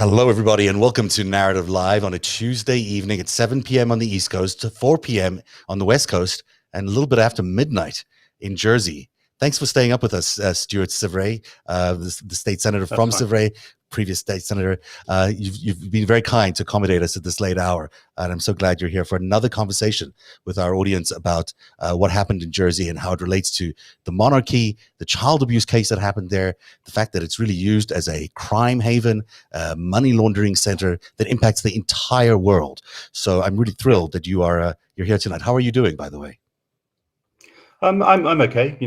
Hello, everybody, and welcome to Narrative Live on a Tuesday evening at 7 p.m. on the East Coast to 4 p.m. on the West Coast and a little bit after midnight in Jersey. Thanks for staying up with us, Stuart Syvret, the state senator from Syvret, previous state senator. You've been very kind to accommodate us at this late hour, and I'm so glad you're here for another conversation with our audience about what happened in Jersey and how it relates to the monarchy, the child abuse case that happened there, the fact that it's really used as a crime haven, money laundering center that impacts the entire world. So I'm really thrilled that you're here tonight. How are you doing, by the way? I'm okay,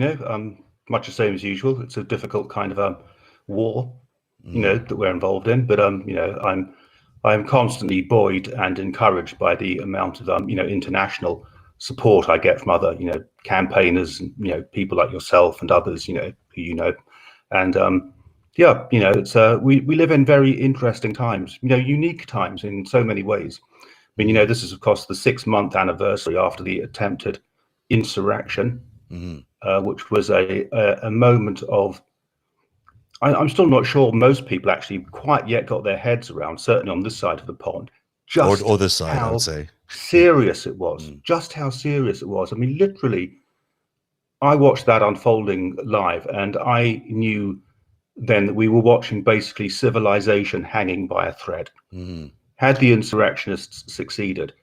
much the same as usual. It's a difficult kind of war, that we're involved in. But I'm constantly buoyed and encouraged by the amount of international support I get from other campaigners and people like yourself and others who and it's we live in very interesting times, unique times in so many ways. I mean, this is of course the 6-month anniversary after the attempted insurrection, which was a moment of, I'm still not sure most people actually quite yet got their heads around, certainly on this side of the pond, just or this side, I would say, serious it was, just how serious it was. I mean, literally, I watched that unfolding live, and I knew then that we were watching basically civilization hanging by a thread. Had the insurrectionists succeeded,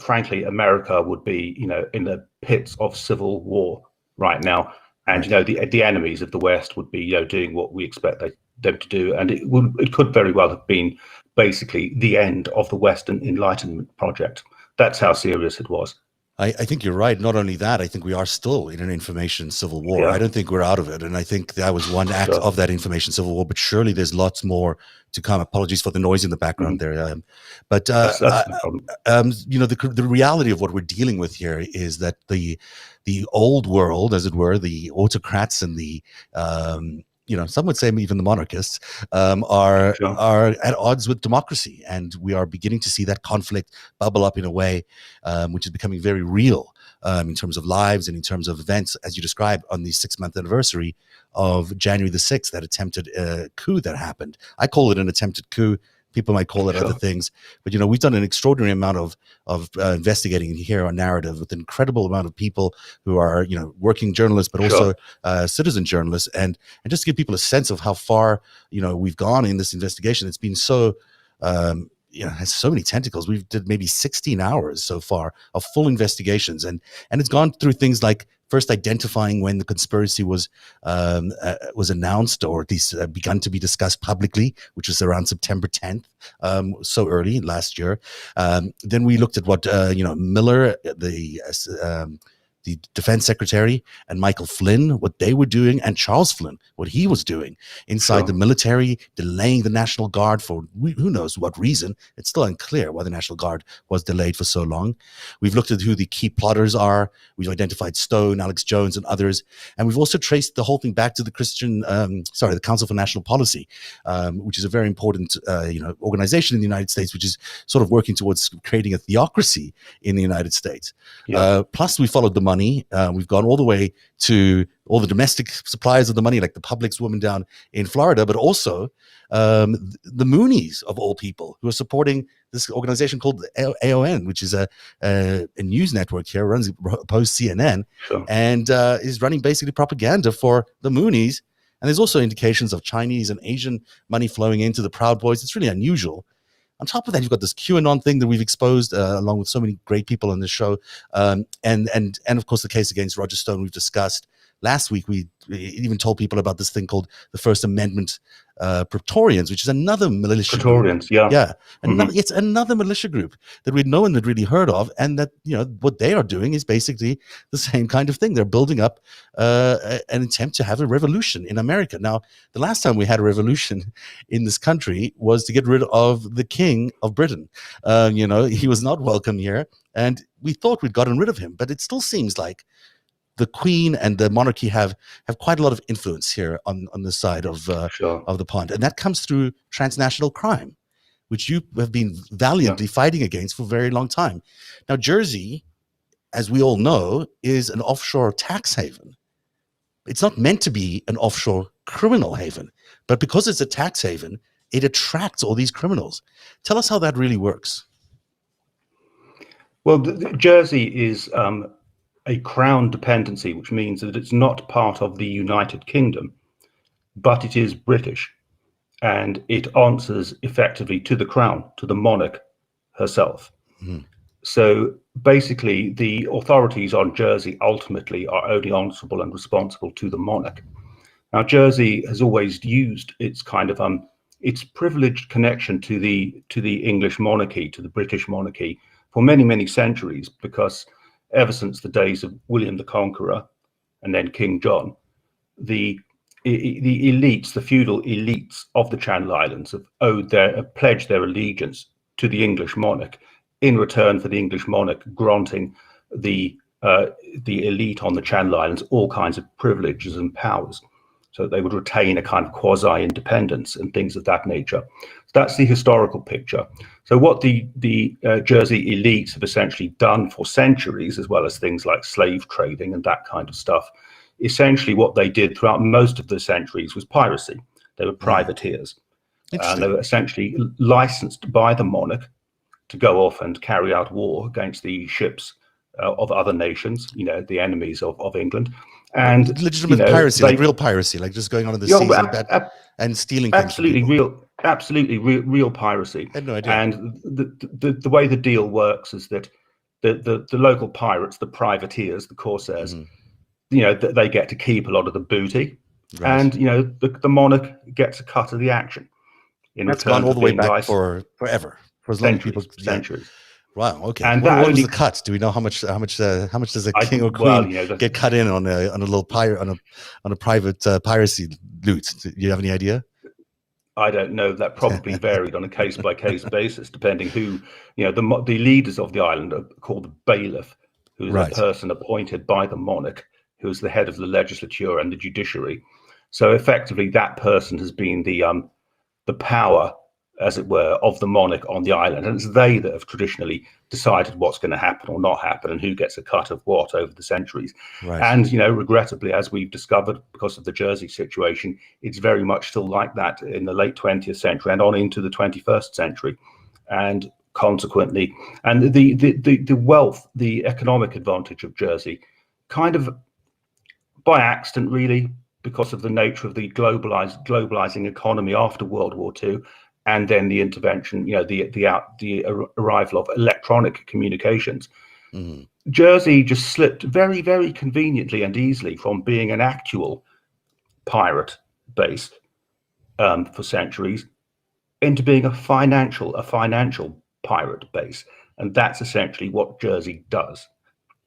frankly, America would be, in the pits of civil war right now, and the enemies of the West would be, doing what we expect them to do, and it could very well have been basically the end of the Western Enlightenment project. That's how serious it was. I think you're right. Not only that, I think we are still in an information civil war. I don't think we're out of it. And I think that was one act of that information civil war, but surely there's lots more to come. Apologies for the noise in the background there. But, that's no the reality of what we're dealing with here is that the old world, as it were, the autocrats and the, some would say even the monarchists are at odds with democracy, and we are beginning to see that conflict bubble up in a way which is becoming very real in terms of lives and in terms of events, as you described on the 6-month anniversary of January the 6th, that attempted coup that happened. I call it an attempted coup. People might call it other things, but we've done an extraordinary amount of investigating here on Narrative with an incredible amount of people who are working journalists, but also citizen journalists, and just to give people a sense of how far we've gone in this investigation. It's been so has so many tentacles. We've did maybe 16 hours so far of full investigations, and it's gone through things like first identifying when the conspiracy was announced, or at least begun to be discussed publicly, which was around September 10th, so early last year. Then we looked at what Miller, the defense secretary, and Michael Flynn, what they were doing, and Charles Flynn, what he was doing inside the military, delaying the National Guard for who knows what reason. It's still unclear why the National Guard was delayed for so long. We've looked at who the key plotters are. We've identified Stone, Alex Jones, and others. And we've also traced the whole thing back to the the Council for National Policy, which is a very important organization in the United States, which is sort of working towards creating a theocracy in the United States. Plus, we followed the money. We've gone all the way to all the domestic suppliers of the money, like the Publix woman down in Florida, but also the Moonies, of all people, who are supporting this organization called AON, which is a news network here, runs opposed CNN, and is running basically propaganda for the Moonies. And there's also indications of Chinese and Asian money flowing into the Proud Boys. It's really unusual. On top of that, you've got this QAnon thing that we've exposed along with so many great people on this show. And of course, the case against Roger Stone we've discussed. Last week, we even told people about this thing called the First Amendment Praetorians, which is another militia Praetorians, group. It's another militia group that no one had really heard of, and that what they are doing is basically the same kind of thing. They're building up an attempt to have a revolution in America. Now, the last time we had a revolution in this country was to get rid of the King of Britain. He was not welcome here, and we thought we'd gotten rid of him, but it still seems like the Queen and the monarchy have quite a lot of influence here on the side of the pond, and that comes through transnational crime, which you have been valiantly fighting against for a very long time. Now, Jersey, as we all know, is an offshore tax haven. It's not meant to be an offshore criminal haven, but because it's a tax haven, it attracts all these criminals. Tell us how that really works. Well, Jersey is a crown dependency, which means that it's not part of the United Kingdom, but it is British, and it answers effectively to the crown, to the monarch herself. Mm. So basically, the authorities on Jersey ultimately are only answerable and responsible to the monarch. Now, Jersey has always used its kind of its privileged connection to the English monarchy, to the British monarchy, for many, many centuries, because ever since the days of William the Conqueror and then King John, the elites, the feudal elites of the Channel Islands, have pledged their allegiance to the English monarch in return for the English monarch granting the elite on the Channel Islands all kinds of privileges and powers, so they would retain a kind of quasi-independence and things of that nature. So that's the historical picture. So what the Jersey elites have essentially done for centuries, as well as things like slave trading and that kind of stuff, essentially what they did throughout most of the centuries was piracy. They were privateers. And they were essentially licensed by the monarch to go off and carry out war against the ships of other nations, the enemies of England. And legitimate piracy, like real piracy, like just going on in the seas and stealing things. Absolutely real piracy. I had no idea. And the way the deal works is that the local pirates, the privateers, the corsairs, they get to keep a lot of the booty, right. And the monarch gets a cut of the action. That's gone all the way back forever, for as long as people. Centuries. Wow. Okay. And what was the cut? Do we know how much does a king or queen get cut in on a little on a private piracy loot? Do you have any idea? I don't know. That probably varied on a case by case basis, depending who the leaders of the island are called the bailiff, who's a person appointed by the monarch, who's the head of the legislature and the judiciary. So effectively, that person has been the power, as it were, of the monarch on the island, and it's they that have traditionally decided what's going to happen or not happen and who gets a cut of what over the centuries. Right. And regrettably, as we've discovered because of the Jersey situation, it's very much still like that in the late 20th century and on into the 21st century. And consequently, and the wealth, the economic advantage of Jersey, kind of by accident, really, because of the nature of the globalizing economy after World War II. And then the intervention, the arrival of electronic communications. Mm-hmm. Jersey just slipped very, very conveniently and easily from being an actual pirate base for centuries into being a financial pirate base, and that's essentially what Jersey does.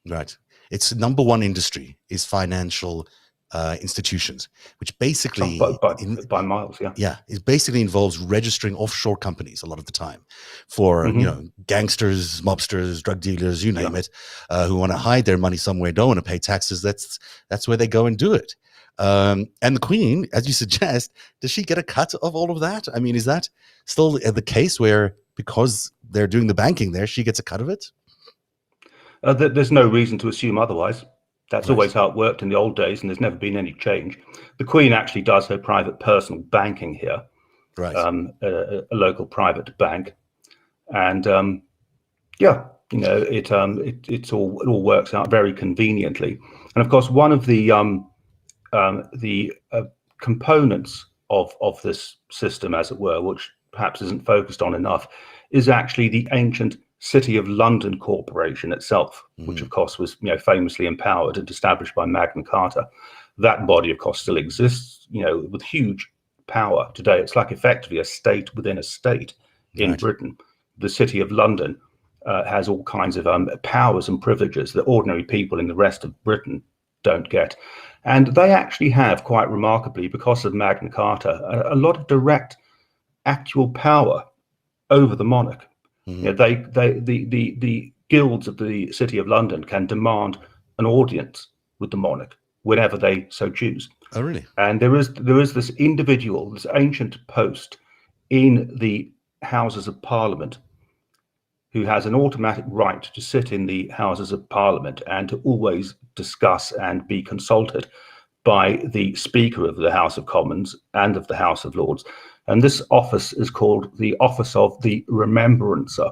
Right. Its number one industry is financial institutions, which basically by miles, it basically involves registering offshore companies a lot of the time for gangsters, mobsters, drug dealers, you name it, who want to hide their money somewhere, don't want to pay taxes. That's where they go and do it. And the Queen, as you suggest, does she get a cut of all of that? I mean, is that still the case where because they're doing the banking there, she gets a cut of it? There's no reason to assume otherwise. That's always how it worked in the old days, and there's never been any change. The Queen actually does her private personal banking here, a local private bank, and it all works out very conveniently. And of course, one of the components of this system, as it were, which perhaps isn't focused on enough, is actually the ancient City of London Corporation itself, which of course was famously empowered and established by Magna Carta. That body, of course, still exists, with huge power today. It's like effectively a state within a state in Britain. The City of London has all kinds of powers and privileges that ordinary people in the rest of Britain don't get. And they actually have, quite remarkably, because of Magna Carta, a lot of direct actual power over the monarch. The guilds of the City of London can demand an audience with the monarch whenever they so choose. Oh, really? And there is this individual, this ancient post in the Houses of Parliament, who has an automatic right to sit in the Houses of Parliament and to always discuss and be consulted by the Speaker of the House of Commons and of the House of Lords, And this office is called the Office of the Remembrancer.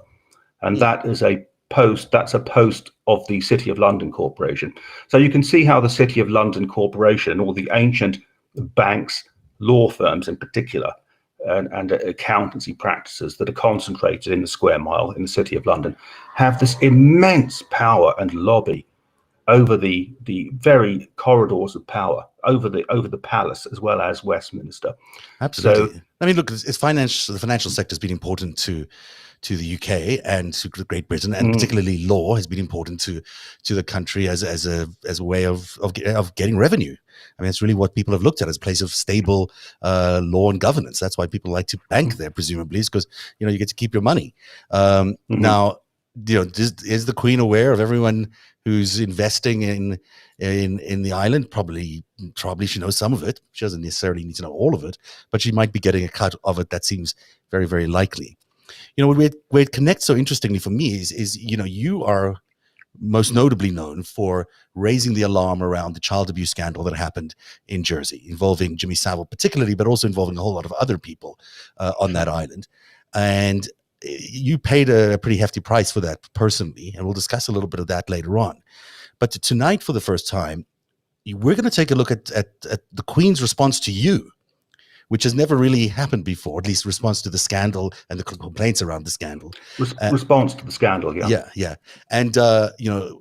And that is a post, that's a post of the City of London Corporation. So you can see how the City of London Corporation, all the ancient banks, law firms in particular, and accountancy practices that are concentrated in the square mile in the City of London, have this immense power and lobby over the very corridors of power, over the palace as well as Westminster. Absolutely. So, I mean, look, the financial sector has been important to the UK and to Great Britain, and particularly law has been important to the country as a way of getting revenue. I mean, it's really what people have looked at as a place of stable law and governance. That's why people like to bank there, presumably, is because you get to keep your money. Now, is the Queen aware of everyone who's investing in the island? Probably she knows some of it. She doesn't necessarily need to know all of it, but she might be getting a cut of it. That seems very, very likely. Where it connects so interestingly for me is you are most notably known for raising the alarm around the child abuse scandal that happened in Jersey, involving Jimmy Savile particularly, but also involving a whole lot of other people on that island. And you paid a pretty hefty price for that personally, and we'll discuss a little bit of that later on. But tonight, for the first time, we're going to take a look at the Queen's response to you, which has never really happened before, at least response to the scandal and the complaints around the scandal. Response to the scandal, yeah. And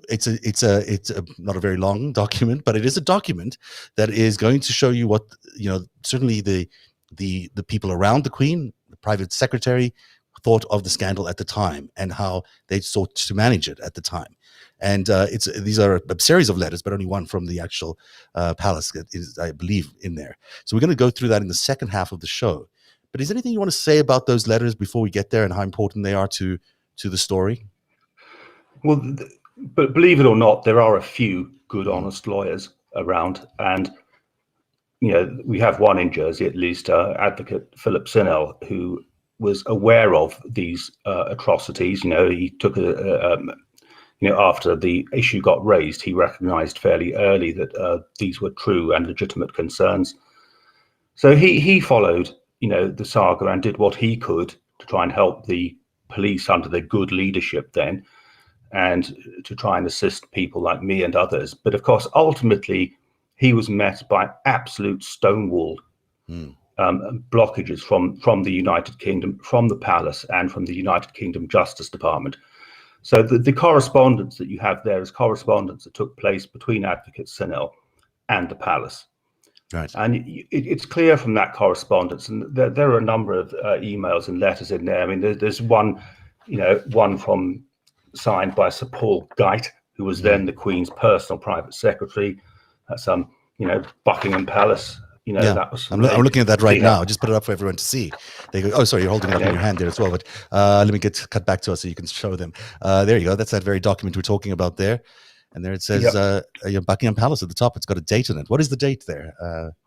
it's not a very long document, but it is a document that is going to show you what certainly the people around the Queen, the private secretary, thought of the scandal at the time and how they sought to manage it at the time. And these are a series of letters, but only one from the actual palace that is, I believe, in there. So we're going to go through that in the second half of the show. But is there anything you want to say about those letters before we get there and how important they are to the story? Well, but believe it or not, there are a few good, honest lawyers around. And, we have one in Jersey, at least, Advocate Philip Sinnell, who was aware of these atrocities. He took after the issue got raised, he recognized fairly early that these were true and legitimate concerns. So he followed, the saga and did what he could to try and help the police under their good leadership then, and to try and assist people like me and others. But of course, ultimately, he was met by absolute stonewalled blockages from the United Kingdom, from the palace, and from the United Kingdom Justice Department. So the correspondence that you have there is correspondence that took place between Advocate Sinnell and the palace. Right. And it's clear from that correspondence, and there are a number of emails and letters in there. I mean, there's one, one signed by Sir Paul Geit, who was then the Queen's personal private secretary. That's Buckingham Palace. That was. I'm looking at that right now. Just put it up for everyone to see. They go, oh, sorry, you're holding it up in your hand there as well. But let me cut back to us so you can show them. There you go. That's that very document we're talking about there. And there it says Buckingham Palace at the top. It's got a date on it. What is the date there?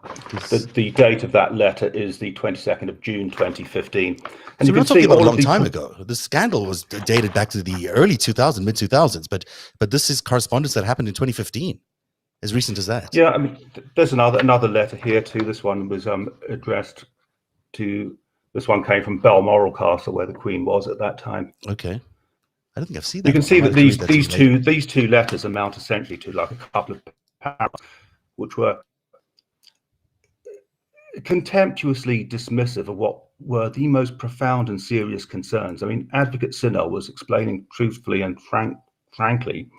The date of that letter is the 22nd of June, 2015. And so we're not talking about a long time ago. The scandal was dated back to the early 2000s, mid 2000s. But this is correspondence that happened in 2015. As recent as that. Yeah, I mean, there's another letter here too. This one was addressed to. This one came from Balmoral Castle, where the Queen was at that time. Okay, I don't think I've seen that. You can see that these two letters amount essentially to like a couple of paragraphs, which were contemptuously dismissive of what were the most profound and serious concerns. I mean, Advocate Sinnell was explaining truthfully and frankly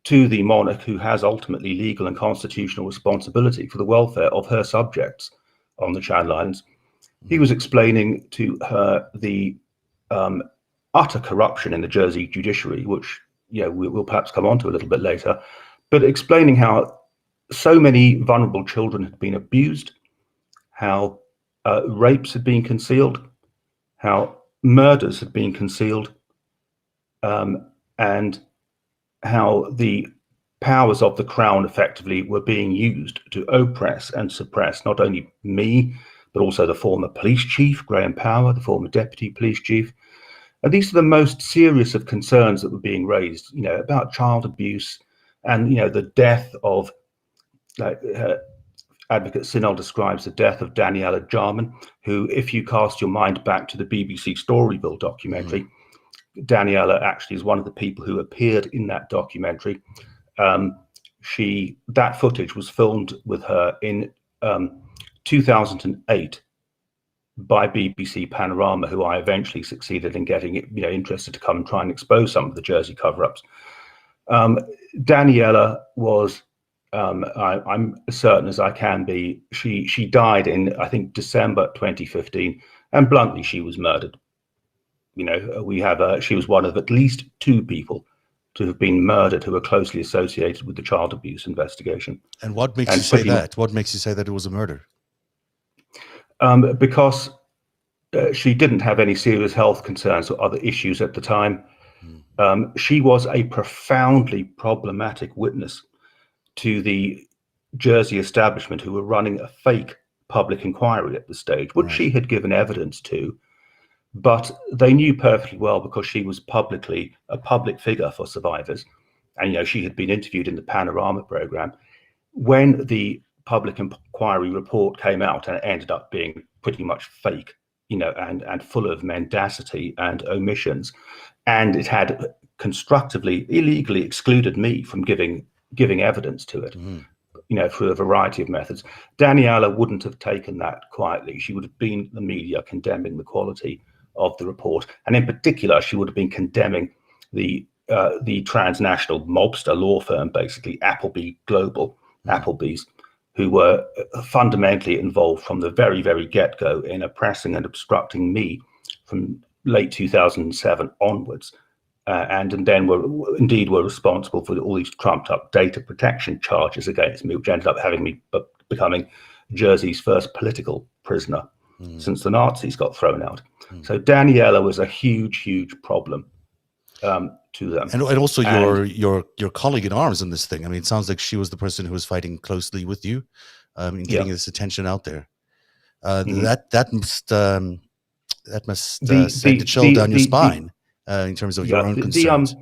to the monarch, who has ultimately legal and constitutional responsibility for the welfare of her subjects on the Channel Islands. He was explaining to her the utter corruption in the Jersey judiciary, which we'll perhaps come on to a little bit later, but explaining how so many vulnerable children had been abused, how rapes had been concealed, how murders had been concealed, and how the powers of the crown effectively were being used to oppress and suppress not only me, but also the former police chief, Graham Power, the former deputy police chief. And these are the most serious of concerns that were being raised, about child abuse and, the death of Advocate Sinnell describes the death of Daniela Jarman, who, if you cast your mind back to the BBC Storyville documentary, Daniela actually is one of the people who appeared in that documentary. That footage was filmed with her in 2008 by BBC Panorama, who I eventually succeeded in getting interested to come and try and expose some of the Jersey cover-ups. Daniela was, I'm as certain as I can be, she died in, I think, December 2015, and bluntly, she was murdered. She was one of at least 2 people to have been murdered who were closely associated with the child abuse investigation. And what makes you say that? What makes you say that it was a murder? Because she didn't have any serious health concerns or other issues at the time. She was a profoundly problematic witness to the Jersey establishment, who were running a fake public inquiry at the stage, which she had given evidence to. But they knew perfectly well, because she was publicly a public figure for survivors, and she had been interviewed in the Panorama program. When the public inquiry report came out, and it ended up being pretty much fake, and full of mendacity and omissions, and it had constructively, illegally excluded me from giving evidence to it, through a variety of methods. Daniela wouldn't have taken that quietly. She would have been the media condemning the quality of the report, and in particular, she would have been condemning the transnational mobster law firm, basically Appleby Global, Applebee's, who were fundamentally involved from the very, very get-go in oppressing and obstructing me from late 2007 onwards, and then were responsible for all these trumped-up data protection charges against me, which ended up having me becoming Jersey's first political prisoner since the Nazis got thrown out. So Daniela was a huge, huge problem to them. And also your colleague in arms in this thing. I mean, it sounds like she was the person who was fighting closely with you in getting this attention out there. That must send a chill down your spine in terms of your own concerns.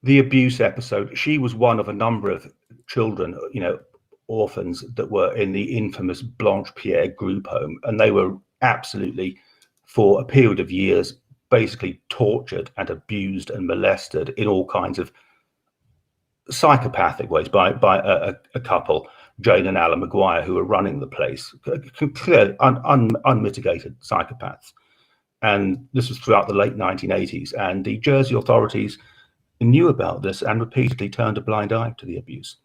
The abuse episode, she was one of a number of children, orphans, that were in the infamous Blanche Pierre group home, and they were absolutely, for a period of years, basically tortured and abused and molested in all kinds of psychopathic ways by a couple, Jane and Alan Maguire, who were running the place, clearly unmitigated psychopaths. And this was throughout the late 1980s, and the Jersey authorities knew about this and repeatedly turned a blind eye to the abuse.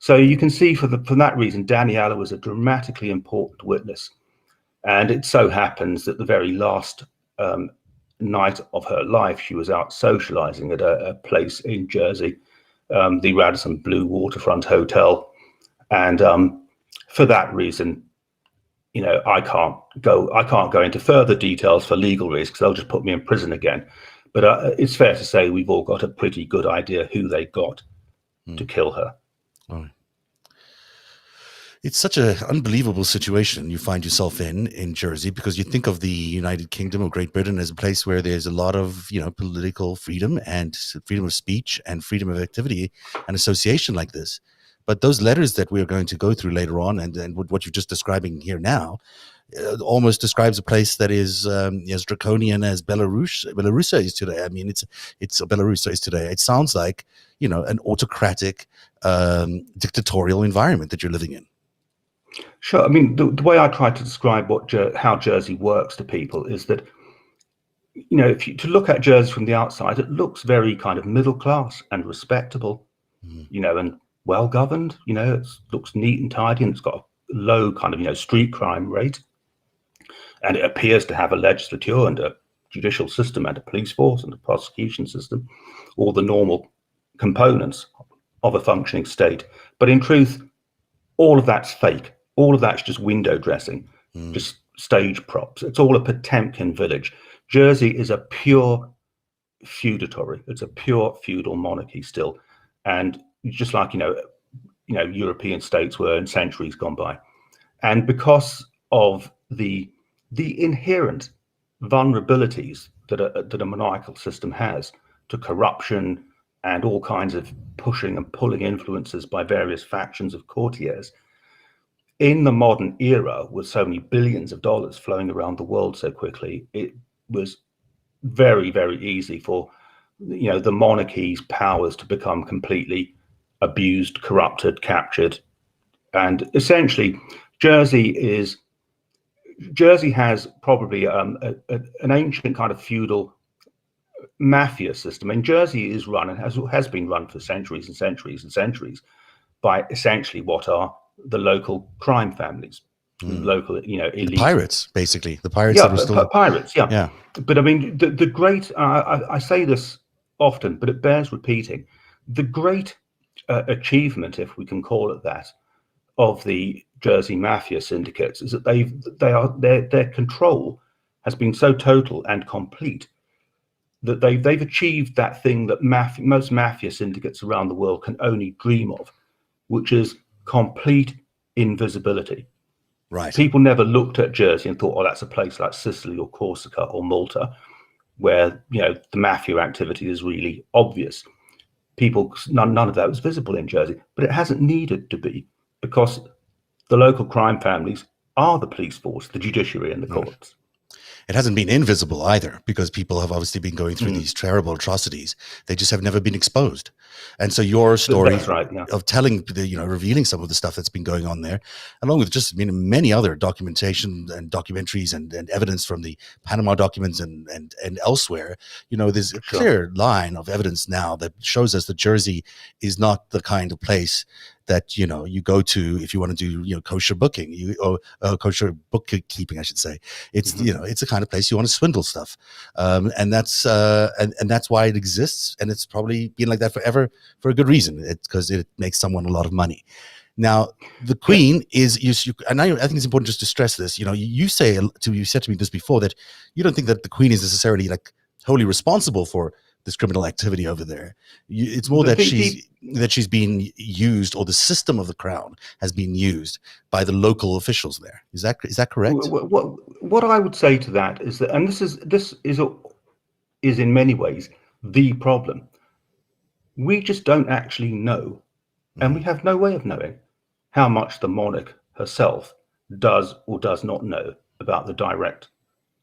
So you can see, for that reason, Daniela was a dramatically important witness. And it so happens that the very last night of her life, she was out socializing at a place in Jersey, the Radisson Blu Waterfront Hotel. And for that reason, I can't go into further details for legal reasons, because they'll just put me in prison again. But it's fair to say we've all got a pretty good idea who they got to kill her. Oh. It's such an unbelievable situation you find yourself in Jersey, because you think of the United Kingdom or Great Britain as a place where there's a lot of, political freedom and freedom of speech and freedom of activity and association like this. But those letters that we're going to go through later on, and what you're just describing here now, almost describes a place that is as draconian as Belarus is today. I mean, it's Belarus is today. It sounds like, an autocratic, dictatorial environment that you're living in. Sure. I mean, the way I try to describe how Jersey works to people is that, to look at Jersey from the outside, it looks very kind of middle class and respectable, and well governed. It looks neat and tidy, and it's got a low kind of street crime rate, and it appears to have a legislature and a judicial system and a police force and a prosecution system, all the normal components of a functioning state. But in truth, all of that's fake. All of that's just window dressing, just stage props. It's all a Potemkin village. Jersey is a pure feudatory. It's a pure feudal monarchy still, and just like European states were in centuries gone by. And because of the inherent vulnerabilities that a monarchical system has to corruption and all kinds of pushing and pulling influences by various factions of courtiers, in the modern era, with so many billions of dollars flowing around the world so quickly, it was very, very easy for the monarchy's powers to become completely abused, corrupted, captured, and essentially Jersey has probably an ancient kind of feudal mafia system. And Jersey is run and has been run for centuries and centuries and centuries by essentially what are the local crime families, local, The elite pirates, basically. The pirates yeah, that were still. pirates. Yeah, Yeah. but I mean, the great. I say this often, but it bears repeating. The great achievement, if we can call it that, of the Jersey mafia syndicates is that their control has been so total and complete that they've achieved that thing that most mafia syndicates around the world can only dream of, which is complete invisibility. Right. People never looked at Jersey and thought, oh, that's a place like Sicily or Corsica or Malta, where the mafia activity is really obvious. None of that was visible in Jersey, but it hasn't needed to be, because the local crime families are the police force, the judiciary, and the courts. It hasn't been invisible either, because people have obviously been going through these terrible atrocities. They just have never been exposed. And so your story Right, yeah. of telling revealing some of the stuff that's been going on there, along with just many other documentation and documentaries and evidence from the Panama documents and elsewhere, there's a clear line of evidence now that shows us that Jersey is not the kind of place that you go to if you want to do kosher booking, or kosher bookkeeping, I should say. It's it's the kind of place you want to swindle stuff, and that's why it exists, and it's probably been like that forever for a good reason. It's because it makes someone a lot of money. Now, the Queen is, and I think it's important just to stress this. You said to me this before, that you don't think that the Queen is necessarily like wholly responsible for this criminal activity over there. It's more that she's been used, or the system of the crown has been used by the local officials there. Is that correct? What I would say to that is that, and this is in many ways the problem. We just don't actually know, and we have no way of knowing how much the monarch herself does or does not know about the direct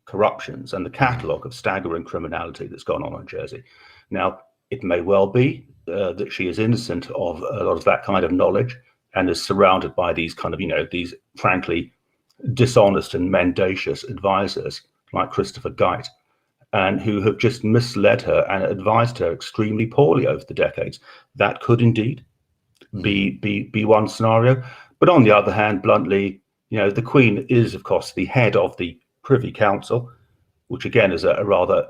corruptions and the catalogue of staggering criminality that's gone on in Jersey. Now, it may well be that she is innocent of a lot of that kind of knowledge and is surrounded by these kind of, these frankly dishonest and mendacious advisors like Christopher Geit, and who have just misled her and advised her extremely poorly over the decades. That could indeed be one scenario. But on the other hand, bluntly, the Queen is, of course, the head of the Privy Council, which again is a rather,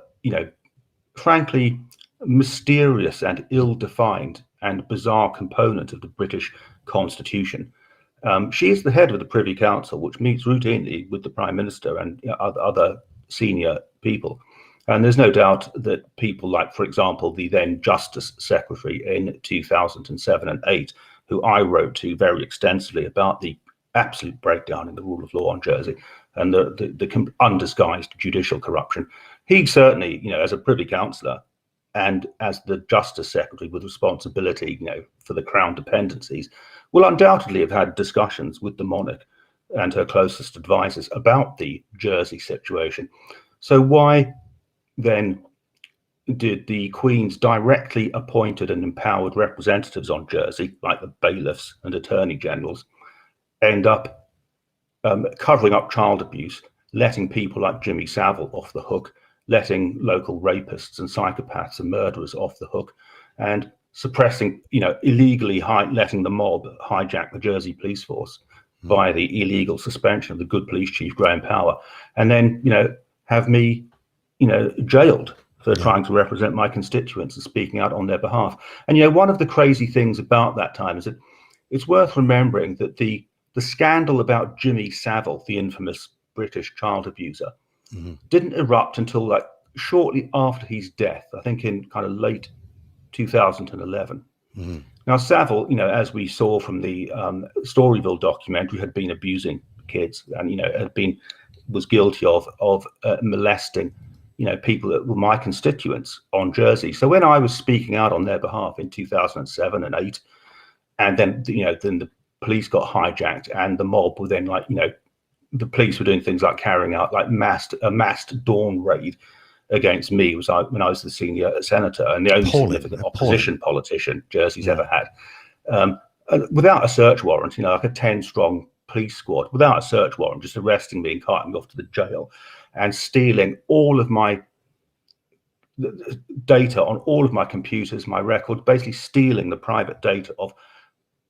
frankly, mysterious and ill-defined and bizarre component of the British Constitution. She is the head of the Privy Council, which meets routinely with the Prime Minister and other senior people. And there's no doubt that people like, for example, the then Justice Secretary in 2007 and 8, who I wrote to very extensively about the absolute breakdown in the rule of law on Jersey and the undisguised judicial corruption. He certainly, as a Privy Councillor and as the Justice Secretary with responsibility, for the Crown dependencies, will undoubtedly have had discussions with the monarch and her closest advisors about the Jersey situation. So why then did the Queen's directly appointed and empowered representatives on Jersey, like the bailiffs and attorney generals, end up covering up child abuse, letting people like Jimmy Savile off the hook, letting local rapists and psychopaths and murderers off the hook, and suppressing, illegally letting the mob hijack the Jersey police force via the illegal suspension of the good police chief, Graham Power, and then, have me, jailed for trying to represent my constituents and speaking out on their behalf. And, one of the crazy things about that time is that it's worth remembering that the scandal about Jimmy Savile, the infamous British child abuser, didn't erupt until like shortly after his death, I think in kind of late 2011. Now, Savile, as we saw from the Storyville documentary, had been abusing kids and, was guilty of molesting, people that were my constituents on Jersey. So when I was speaking out on their behalf in 2007 and 8, and then, then the police got hijacked, and the mob were then the police were doing things like carrying out like a massed dawn raid against me when I was the senior senator and the only significant opposition politician Jersey's ever had. Without a search warrant, like a 10-strong police squad, without a search warrant, just arresting me and carting me off to the jail and stealing all of my data on all of my computers, my records, basically stealing the private data of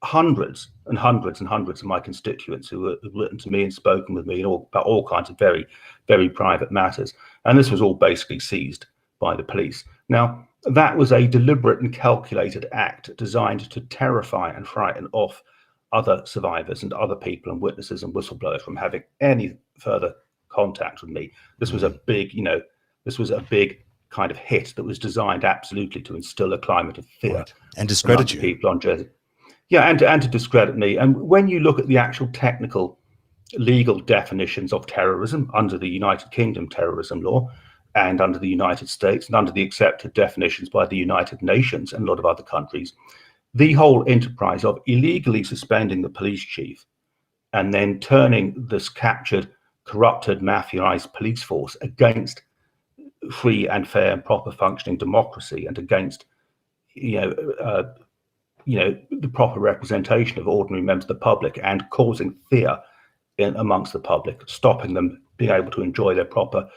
hundreds and hundreds and hundreds of my constituents who have written to me and spoken with me about all kinds of very, very private matters. And this was all basically seized by the police. Now, that was a deliberate and calculated act designed to terrify and frighten off other survivors and other people and witnesses and whistleblowers from having any further contact with me. This was a big, kind of hit that was designed absolutely to instill a climate of fear and discredit you. People on Jersey. Yeah, and to discredit me. And when you look at the actual technical legal definitions of terrorism under the United Kingdom terrorism law and under the United States and under the accepted definitions by the United Nations and a lot of other countries, the whole enterprise of illegally suspending the police chief and then turning this captured, corrupted, mafiaized police force against free and fair and proper functioning democracy and against the proper representation of ordinary members of the public and causing fear amongst the public, stopping them being able to enjoy their proper,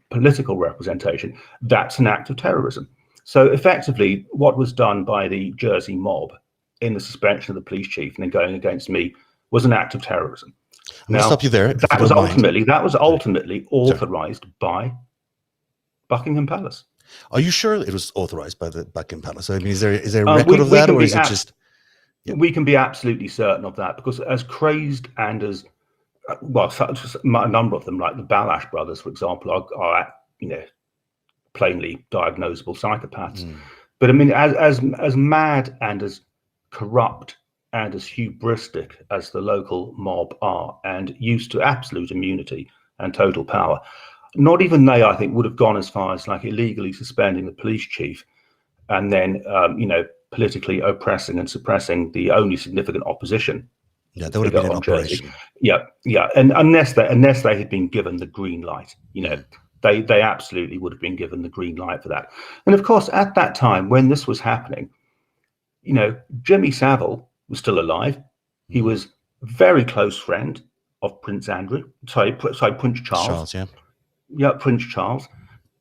political representation. That's an act of terrorism. So effectively, what was done by the Jersey mob in the suspension of the police chief and then going against me was an act of terrorism. I'm gonna stop you there. That was ultimately authorized by Buckingham Palace. Are you sure it was authorized by the Buckingham Palace? I mean, is there a record of that, or is it just? Yeah. We can be absolutely certain of that because as crazed and as a number of them, like the Balash brothers, for example, are plainly diagnosable psychopaths. But I mean, as mad and as corrupt and as hubristic as the local mob are, and used to absolute immunity and total power, not even they, I think, would have gone as far as like illegally suspending the police chief and then, politically oppressing and suppressing the only significant opposition. Yeah, that would have been an operation. Yeah, and unless they had been given the green light, they absolutely would have been given the green light for that. And of course, at that time when this was happening, Jimmy Savile was still alive. He was a very close friend of Prince Andrew. Prince Charles. Prince Charles.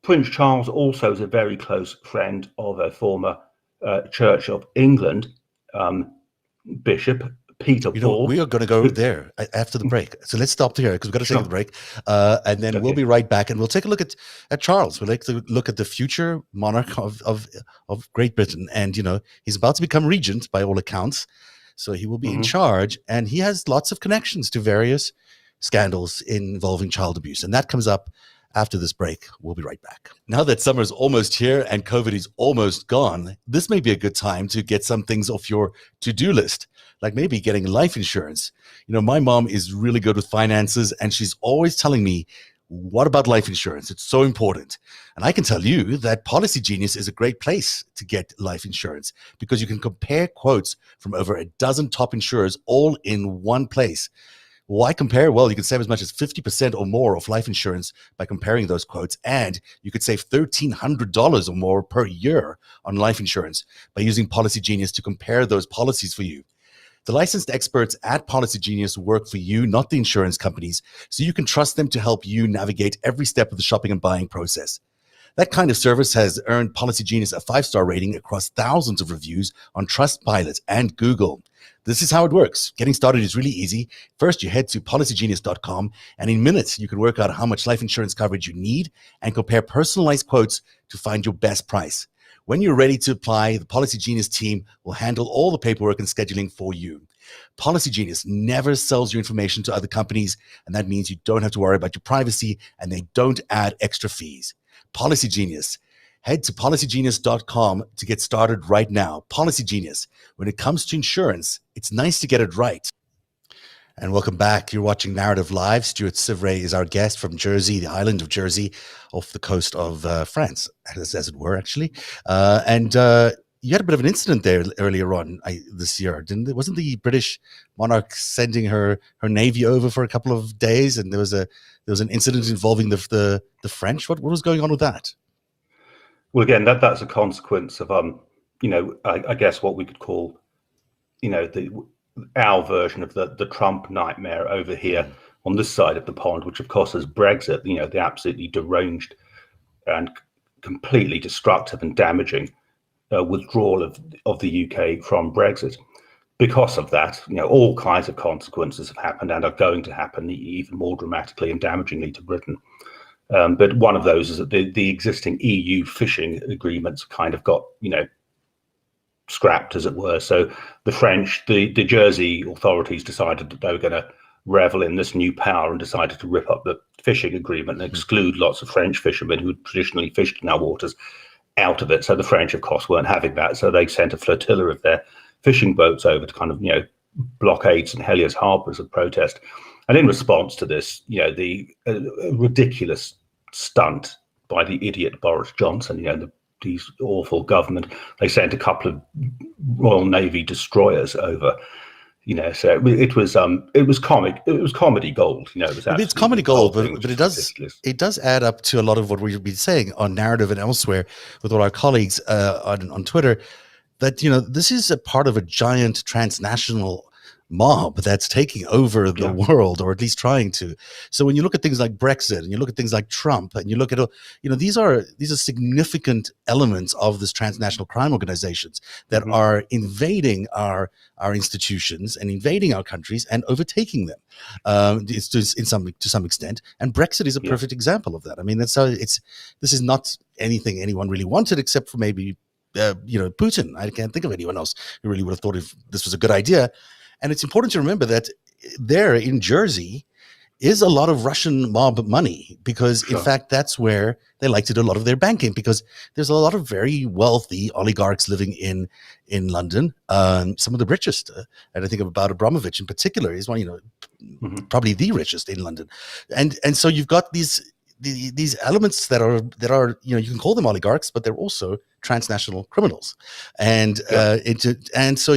Prince Charles also is a very close friend of a former Church of England Bishop Peter Paul. We are going to go there after the break. So let's stop here because we've got to take the break. And then we'll be right back and we'll take a look at Charles. We'd like to look at the future monarch of Great Britain. And, he's about to become regent by all accounts. So he will be in charge. And he has lots of connections to various scandals involving child abuse. And that comes up after this break. We'll be right back. Now that summer's almost here and COVID is almost gone, this may be a good time to get some things off your to-do list, like maybe getting life insurance. My mom is really good with finances and she's always telling me, what about life insurance? It's so important. And I can tell you that Policy Genius is a great place to get life insurance because you can compare quotes from over a dozen top insurers all in one place. Why compare? Well, you can save as much as 50% or more of life insurance by comparing those quotes. And you could save $1,300 or more per year on life insurance by using Policy Genius to compare those policies for you. The licensed experts at Policy Genius work for you, not the insurance companies, so you can trust them to help you navigate every step of the shopping and buying process. That kind of service has earned Policy Genius a 5-star rating across thousands of reviews on Trustpilot and Google. This is how it works. Getting started is really easy. First, you head to policygenius.com, and in minutes, you can work out how much life insurance coverage you need and compare personalized quotes to find your best price. When you're ready to apply, the Policy Genius team will handle all the paperwork and scheduling for you. Policy Genius never sells your information to other companies, and that means you don't have to worry about your privacy, and they don't add extra fees. Policy Genius. Head to policygenius.com to get started right now. Policy Genius. When it comes to insurance, it's nice to get it right. And welcome back. You're watching Narrative Live. Stuart Syvret is our guest from Jersey, the island of Jersey, off the coast of France, as it were, actually. you had a bit of an incident there earlier on this year, didn't it? Wasn't the British monarch sending her navy over for a couple of days, and there was an incident involving the French? What was going on with that? Well, again, that's a consequence of I guess what we could call, our version of the Trump nightmare over here on this side of the pond, which of course is Brexit. The absolutely deranged and completely destructive and damaging withdrawal of the UK from Brexit. Because of that, all kinds of consequences have happened and are going to happen even more dramatically and damagingly to Britain. But one of those is that the existing EU fishing agreements kind of got, scrapped, as it were. So the French, the Jersey authorities decided that they were going to revel in this new power and decided to rip up the fishing agreement and exclude lots of French fishermen who had traditionally fished in our waters out of it. So the French, of course, weren't having that. So they sent a flotilla of their fishing boats over to kind of, blockade St Heliers harbour as a protest. And in response to this, the ridiculous stunt by the idiot Boris Johnson, these awful government, they sent a couple of Royal Navy destroyers over. So it was comedy gold. It's comedy gold, but it does add up to a lot of what we've been saying on Narrative and elsewhere with all our colleagues on Twitter, that this is a part of a giant transnational mob that's taking over the world, or at least trying to. So when you look at things like Brexit and you look at things like Trump and you look at, these are significant elements of this transnational crime organizations that are invading our institutions and invading our countries and overtaking them to some extent. And Brexit is a perfect example of that. I mean, this is not anything anyone really wanted, except for maybe Putin. I can't think of anyone else who really would have thought if this was a good idea. And it's important to remember that there in Jersey is a lot of Russian mob money, because in fact, that's where they like to do a lot of their banking, because there's a lot of very wealthy oligarchs living in London, some of the richest. And I think about Abramovich in particular is one, probably the richest in London. And so you've got these elements that are you can call them oligarchs, but they're also transnational criminals. And so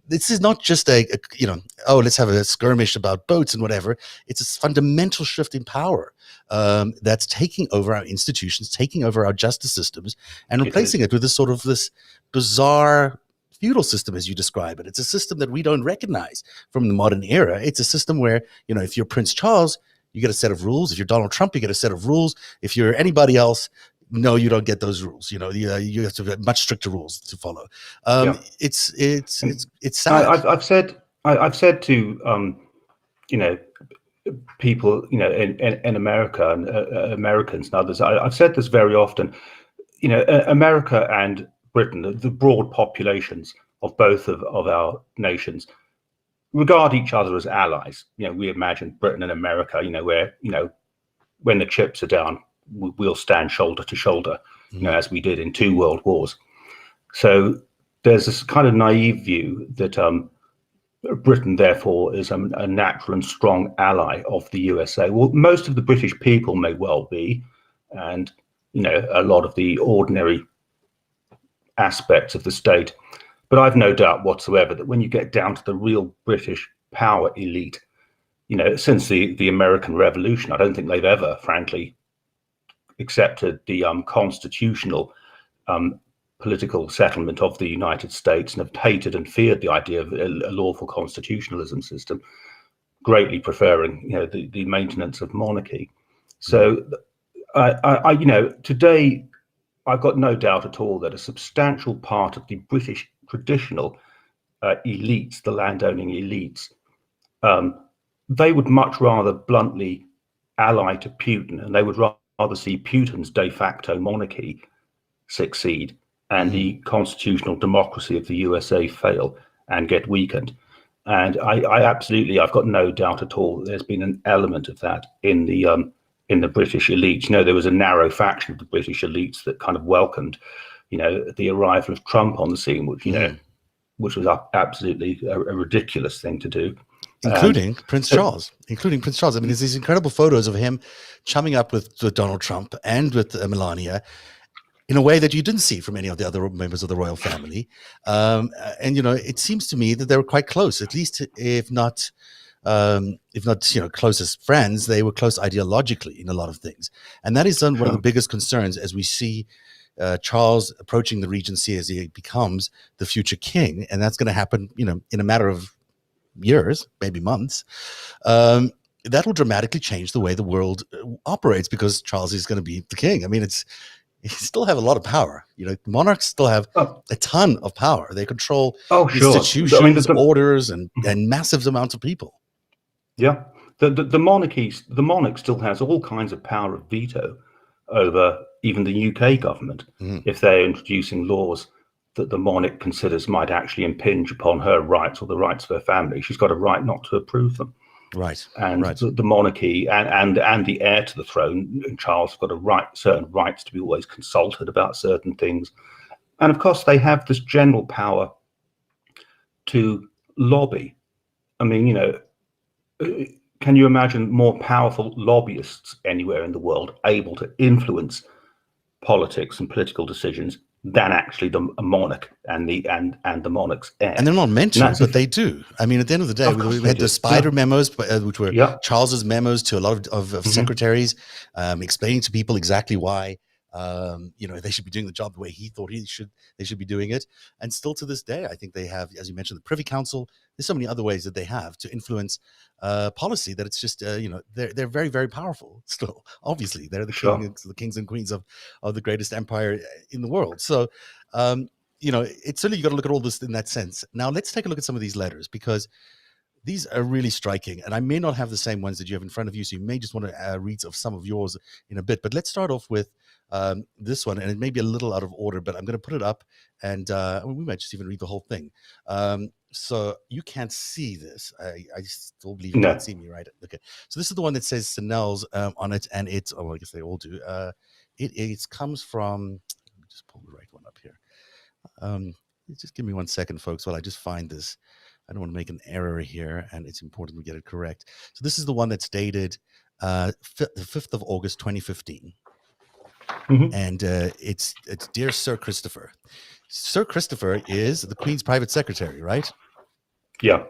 this is not just let's have a skirmish about boats and whatever. It's a fundamental shift in power that's taking over our institutions, taking over our justice systems, and replacing it with this bizarre feudal system, as you describe it. It's a system that we don't recognize from the modern era. It's a system where, if you're Prince Charles, you get a set of rules. If you're Donald Trump, you get a set of rules. If you're anybody else, no, you don't get those rules. You have to have much stricter rules to follow. It's sad. I've said to people in America and Americans and others. I've said this very often. America and Britain, the broad populations of both of our nations, regard each other as allies. We imagine Britain and America, where when the chips are down, we'll stand shoulder to shoulder, as we did in 2 world wars. So there's this kind of naive view that Britain, therefore, is a natural and strong ally of the USA. Well, most of the British people may well be, and a lot of the ordinary aspects of the state. But I've no doubt whatsoever that when you get down to the real British power elite, since the American Revolution, I don't think they've ever, frankly, accepted the constitutional political settlement of the United States, and have hated and feared the idea of a lawful constitutionalism system, greatly preferring the maintenance of monarchy. So today I've got no doubt at all that a substantial part of the British traditional elites, the landowning elites, they would much rather bluntly ally to Putin, and they would rather see Putin's de facto monarchy succeed and the constitutional democracy of the USA fail and get weakened. And I've got no doubt at all that there's been an element of that in the British elites. There was a narrow faction of the British elites that kind of welcomed, the arrival of Trump on the scene, which was absolutely a ridiculous thing to do. Including Prince Charles. I mean, there's these incredible photos of him chumming up with Donald Trump and with Melania in a way that you didn't see from any of the other members of the royal family. And, it seems to me that they were quite close, at least if not, closest friends, they were close ideologically in a lot of things. And that is one of the biggest concerns as we see Charles approaching the regency as he becomes the future king. And that's going to happen, in a matter of years, maybe months. That will dramatically change the way the world operates, because Charles is going to be the king. I mean, he still have a lot of power. Monarchs still have a ton of power. They control institutions, orders, and massive amounts of people. Yeah, the monarch still has all kinds of power of veto over even the UK government if they're introducing laws that the monarch considers might actually impinge upon her rights or the rights of her family. She's got a right not to approve them. Right. And right. The monarchy and the heir to the throne, Charles, have got certain rights to be always consulted about certain things. And of course, they have this general power to lobby. I mean, can you imagine more powerful lobbyists anywhere in the world able to influence politics and political decisions than actually the monarch and the monarch's heir? And they're not mentioned, but they do. I mean, at the end of the day, we had the spider memos, which were Charles's memos to a lot of secretaries, explaining to people exactly why they should be doing the job the way he thought they should be doing it. And still to this day, I think they have, as you mentioned, the Privy Council. There's so many other ways that they have to influence policy that it's just they're very, very powerful still. Obviously, they're the kings and queens of the greatest empire in the world. So it's certainly, you got to look at all this in that sense. Now let's take a look at some of these letters, because these are really striking, and I may not have the same ones that you have in front of you, so you may just want to read of some of yours in a bit. But let's start off with this one, and it may be a little out of order, but I'm going to put it up, and we might just even read the whole thing. So you can't see this. I still believe you can't see me, right? Okay. So this is the one that says Senel's on it, and it's, I guess they all do. It comes from, let me just pull the right one up here. Just give me 1 second, folks, while I just find this. I don't want to make an error here, and it's important we get it correct. So this is the one that's dated the 5th of August, 2015. And it's Dear Sir Christopher. Sir Christopher is the Queen's private secretary, right? Yeah.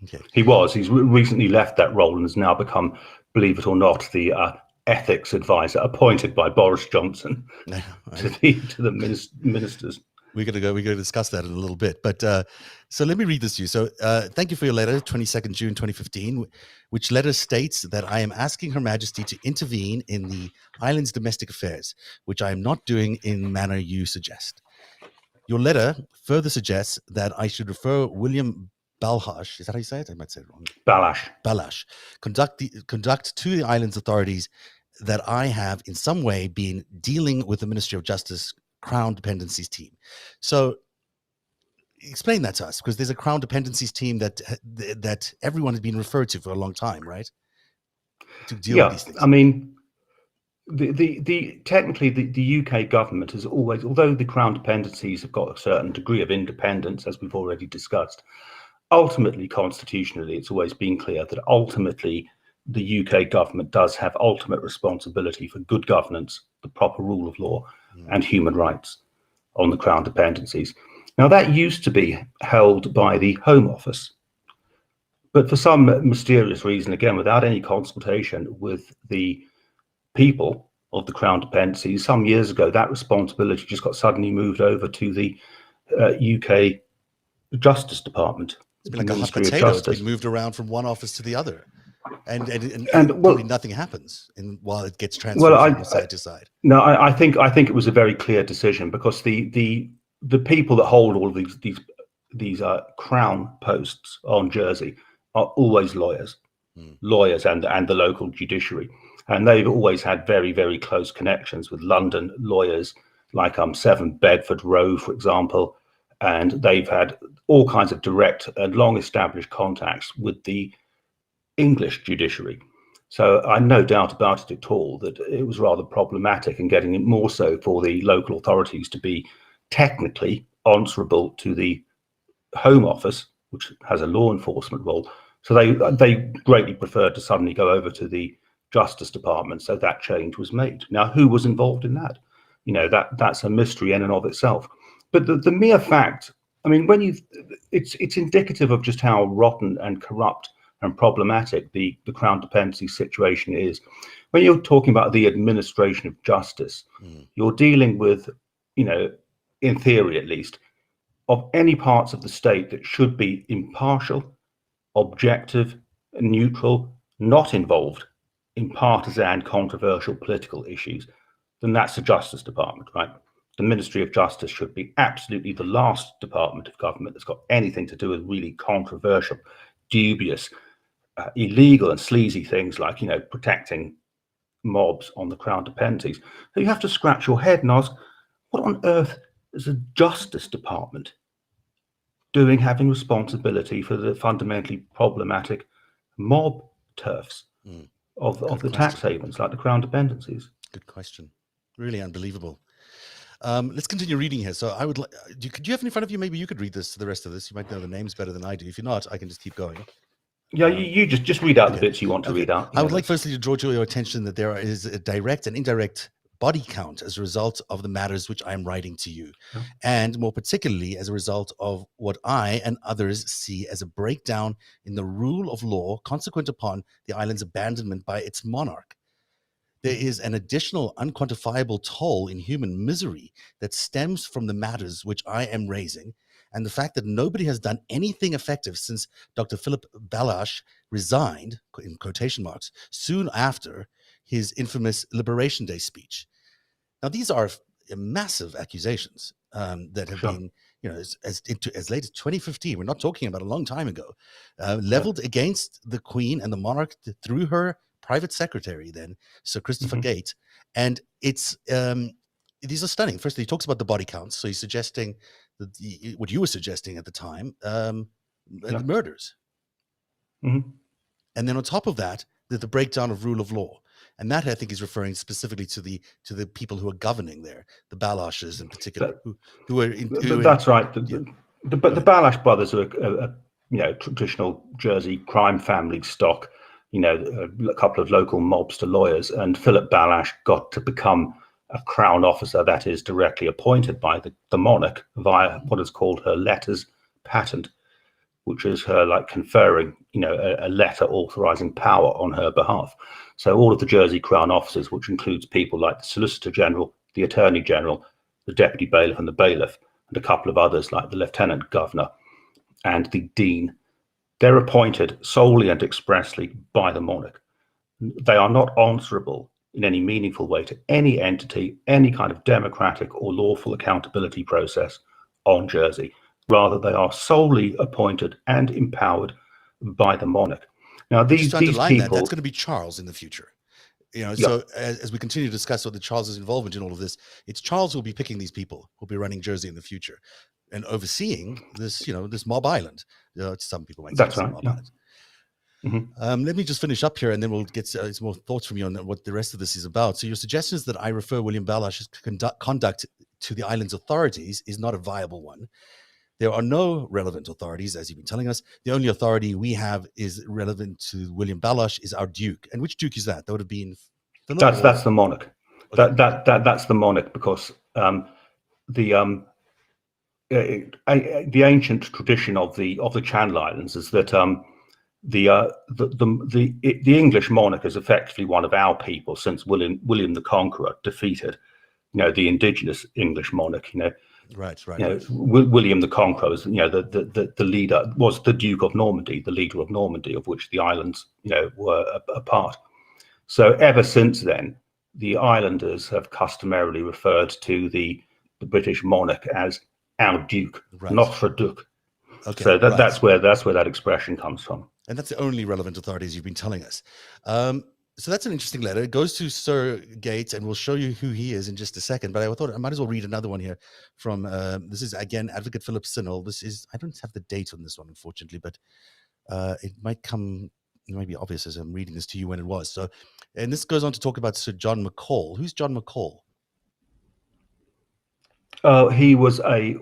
Okay. He was. He's recently left that role and has now become, believe it or not, the ethics advisor appointed by Boris Johnson to the ministers. We're going to discuss that in a little bit. But so let me read this to you. So thank you for your letter, 22nd June 2015, which letter states that I am asking Her Majesty to intervene in the island's domestic affairs, which I am not doing in the manner you suggest. Your letter further suggests that I should refer William Balhash, is that how you say it? I might say it wrong. Balhash. Conduct to the island's authorities that I have in some way been dealing with the Ministry of Justice Crown Dependencies team. So explain that to us, because there's a Crown Dependencies team that everyone has been referred to for a long time, right? To deal with these things. I mean, technically the UK government has always, although the Crown Dependencies have got a certain degree of independence, as we've already discussed, ultimately, constitutionally, it's always been clear that ultimately the UK government does have ultimate responsibility for good governance, the proper rule of law, and human rights on the Crown Dependencies. Now, that used to be held by the Home Office, but for some mysterious reason, again, without any consultation with the people of the Crown Dependencies, some years ago, that responsibility just got suddenly moved over to the UK Justice Department. It's been like a hot potato. It's been moved around from one office to the other. And really nothing happens while it gets transferred from side to side. No, I think it was a very clear decision, because the people that hold all of these crown posts on Jersey are always lawyers and the local judiciary, and they've always had very, very close connections with London lawyers, like 7 Bedford Row, for example, and they've had all kinds of direct and long established contacts with the English judiciary. So I'm no doubt about it at all that it was rather problematic, and getting it more so for the local authorities to be technically answerable to the Home Office, which has a law enforcement role. So they greatly preferred to suddenly go over to the Justice Department. So that change was made. Now, who was involved in that? that's a mystery in and of itself. But the mere fact, I mean, it's indicative of just how rotten and corrupt and problematic the crown dependency situation is. When you're talking about the administration of justice, you're dealing with, in theory at least, of any parts of the state that should be impartial, objective, neutral, not involved in partisan and controversial political issues, then that's the Justice Department, right? The Ministry of Justice should be absolutely the last department of government that's got anything to do with really controversial, dubious, illegal and sleazy things like, protecting mobs on the crown dependencies. So you have to scratch your head and ask, what on earth is a Justice Department doing, having responsibility for the fundamentally problematic mob turfs of the tax havens like the crown dependencies? Good question. Really unbelievable. Let's continue reading here. So I would like, do you have in front of you? Maybe you could read this, the rest of this. You might know the names better than I do. If you're not, I can just keep going. Yeah, you just read out the bits you want to read out. I would like firstly to draw to your attention that there is a direct and indirect body count as a result of the matters which I am writing to you, and more particularly as a result of what I and others see as a breakdown in the rule of law consequent upon the island's abandonment by its monarch. There is an additional unquantifiable toll in human misery that stems from the matters which I am raising, and the fact that nobody has done anything effective since Dr. Philip Balash resigned, in quotation marks, soon after his infamous Liberation Day speech. Now, these are massive accusations that have been, as late as 2015, we're not talking about a long time ago, leveled against the Queen and the monarch through her private secretary then, Sir Christopher Gate. And it's these are stunning. Firstly, he talks about the body counts. So he's suggesting that what you were suggesting at the time, the murders. And then on top of that, the breakdown of rule of law. And that, I think, is referring specifically to the people who are governing there, the Balashes in particular, who are... That's right. The Balash brothers are a traditional Jersey crime family stock, a couple of local mobster lawyers, and Philip Balash got to become a crown officer, that is directly appointed by the monarch via what is called her letters patent, which is her conferring, a letter authorizing power on her behalf. So all of the Jersey Crown officers, which includes people like the Solicitor General, the Attorney General, the Deputy Bailiff and the Bailiff, and a couple of others like the Lieutenant Governor and the Dean, they're appointed solely and expressly by the monarch. They are not answerable in any meaningful way to any entity, any kind of democratic or lawful accountability process on Jersey. Rather, they are solely appointed and empowered by the monarch. Now, these people... that's going to be Charles in the future. So as we continue to discuss what the Charles' involvement in all of this, it's Charles who will be picking these people who will be running Jersey in the future and overseeing this, this mob island. Some people might say it's mob island. Let me just finish up here, and then we'll get some more thoughts from you on what the rest of this is about. So your suggestion is that I refer William Balash's conduct to the island's authorities is not a viable one. There are no relevant authorities, as you've been telling us. The only authority we have is relevant to William Balash is our Duke. And which Duke is that? That would have been Philip? That's the monarch. Okay. That's the monarch, because the ancient tradition of the Channel Islands is that the English monarch is effectively one of our people, since William the Conqueror defeated, the indigenous English monarch. Right. William the Conqueror was, the leader, was the Duke of Normandy, the leader of Normandy, of which the islands, were a part. So ever since then, the islanders have customarily referred to the British monarch as our Duke, notre Duc. Okay, so that's where that expression comes from. And that's the only relevant authorities you've been telling us. So that's an interesting letter. It goes to Sir Gates, and we'll show you who he is in just a second. But I thought I might as well read another one here from, this is, again, Advocate Philip Sinnall. This is, I don't have the date on this one, unfortunately, but it might be obvious as I'm reading this to you when it was. So, and this goes on to talk about Sir John McCall. Who's John McCall? He was I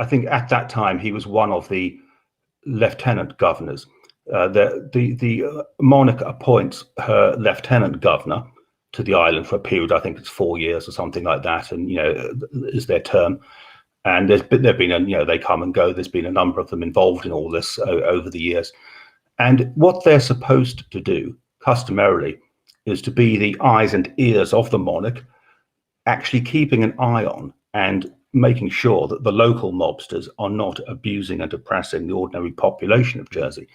think at that time, he was one of the lieutenant governors. The monarch appoints her lieutenant governor, to the island for a period. I think it's 4 years or something like that, and is their term. And there've been they come and go. There's been a number of them involved in all this over the years. And what they're supposed to do, customarily, is to be the eyes and ears of the monarch, actually keeping an eye on and making sure that the local mobsters are not abusing and oppressing the ordinary population of Jersey.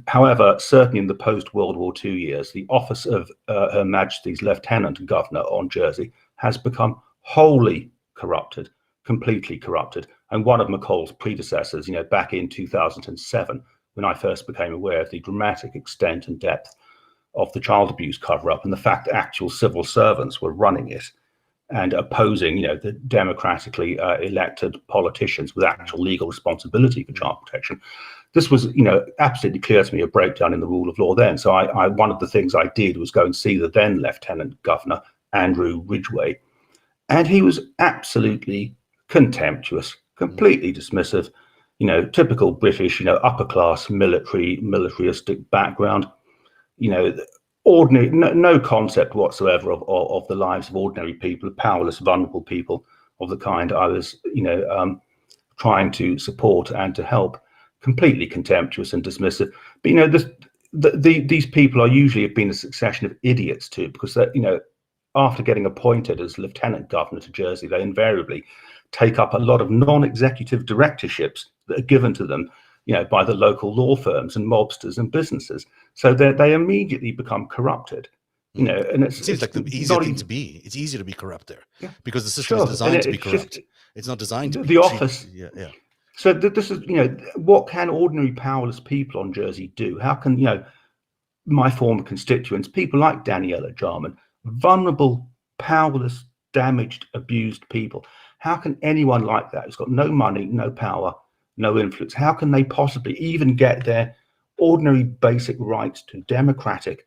However, certainly in the post-World War II years, the office of Her Majesty's Lieutenant Governor on Jersey has become wholly corrupted, completely corrupted. And one of McCall's predecessors, back in 2007, when I first became aware of the dramatic extent and depth of the child abuse cover-up and the fact that actual civil servants were running it and opposing, the democratically elected politicians with actual legal responsibility for child protection. This was, absolutely clear to me, a breakdown in the rule of law then. So one of the things I did was go and see the then Lieutenant Governor, Andrew Ridgway, and he was absolutely contemptuous, completely dismissive, typical British, upper class militaristic background, ordinary, no concept whatsoever of the lives of ordinary people, powerless, vulnerable people of the kind I was, trying to support and to help. Completely contemptuous and dismissive. But these people are usually have been a succession of idiots too, because after getting appointed as Lieutenant Governor to Jersey, they invariably take up a lot of non-executive directorships that are given to them, by the local law firms and mobsters and businesses. So they immediately become corrupted. And it seems like the easier thing to be. It's easier to be corrupt there, because the system is designed to be corrupt. It's not designed to be the office. Yeah. So this is, what can ordinary powerless people on Jersey do? How can, my former constituents, people like Daniela Jarman, vulnerable, powerless, damaged, abused people, how can anyone like that who's got no money, no power, no influence, how can they possibly even get their ordinary basic rights to democratic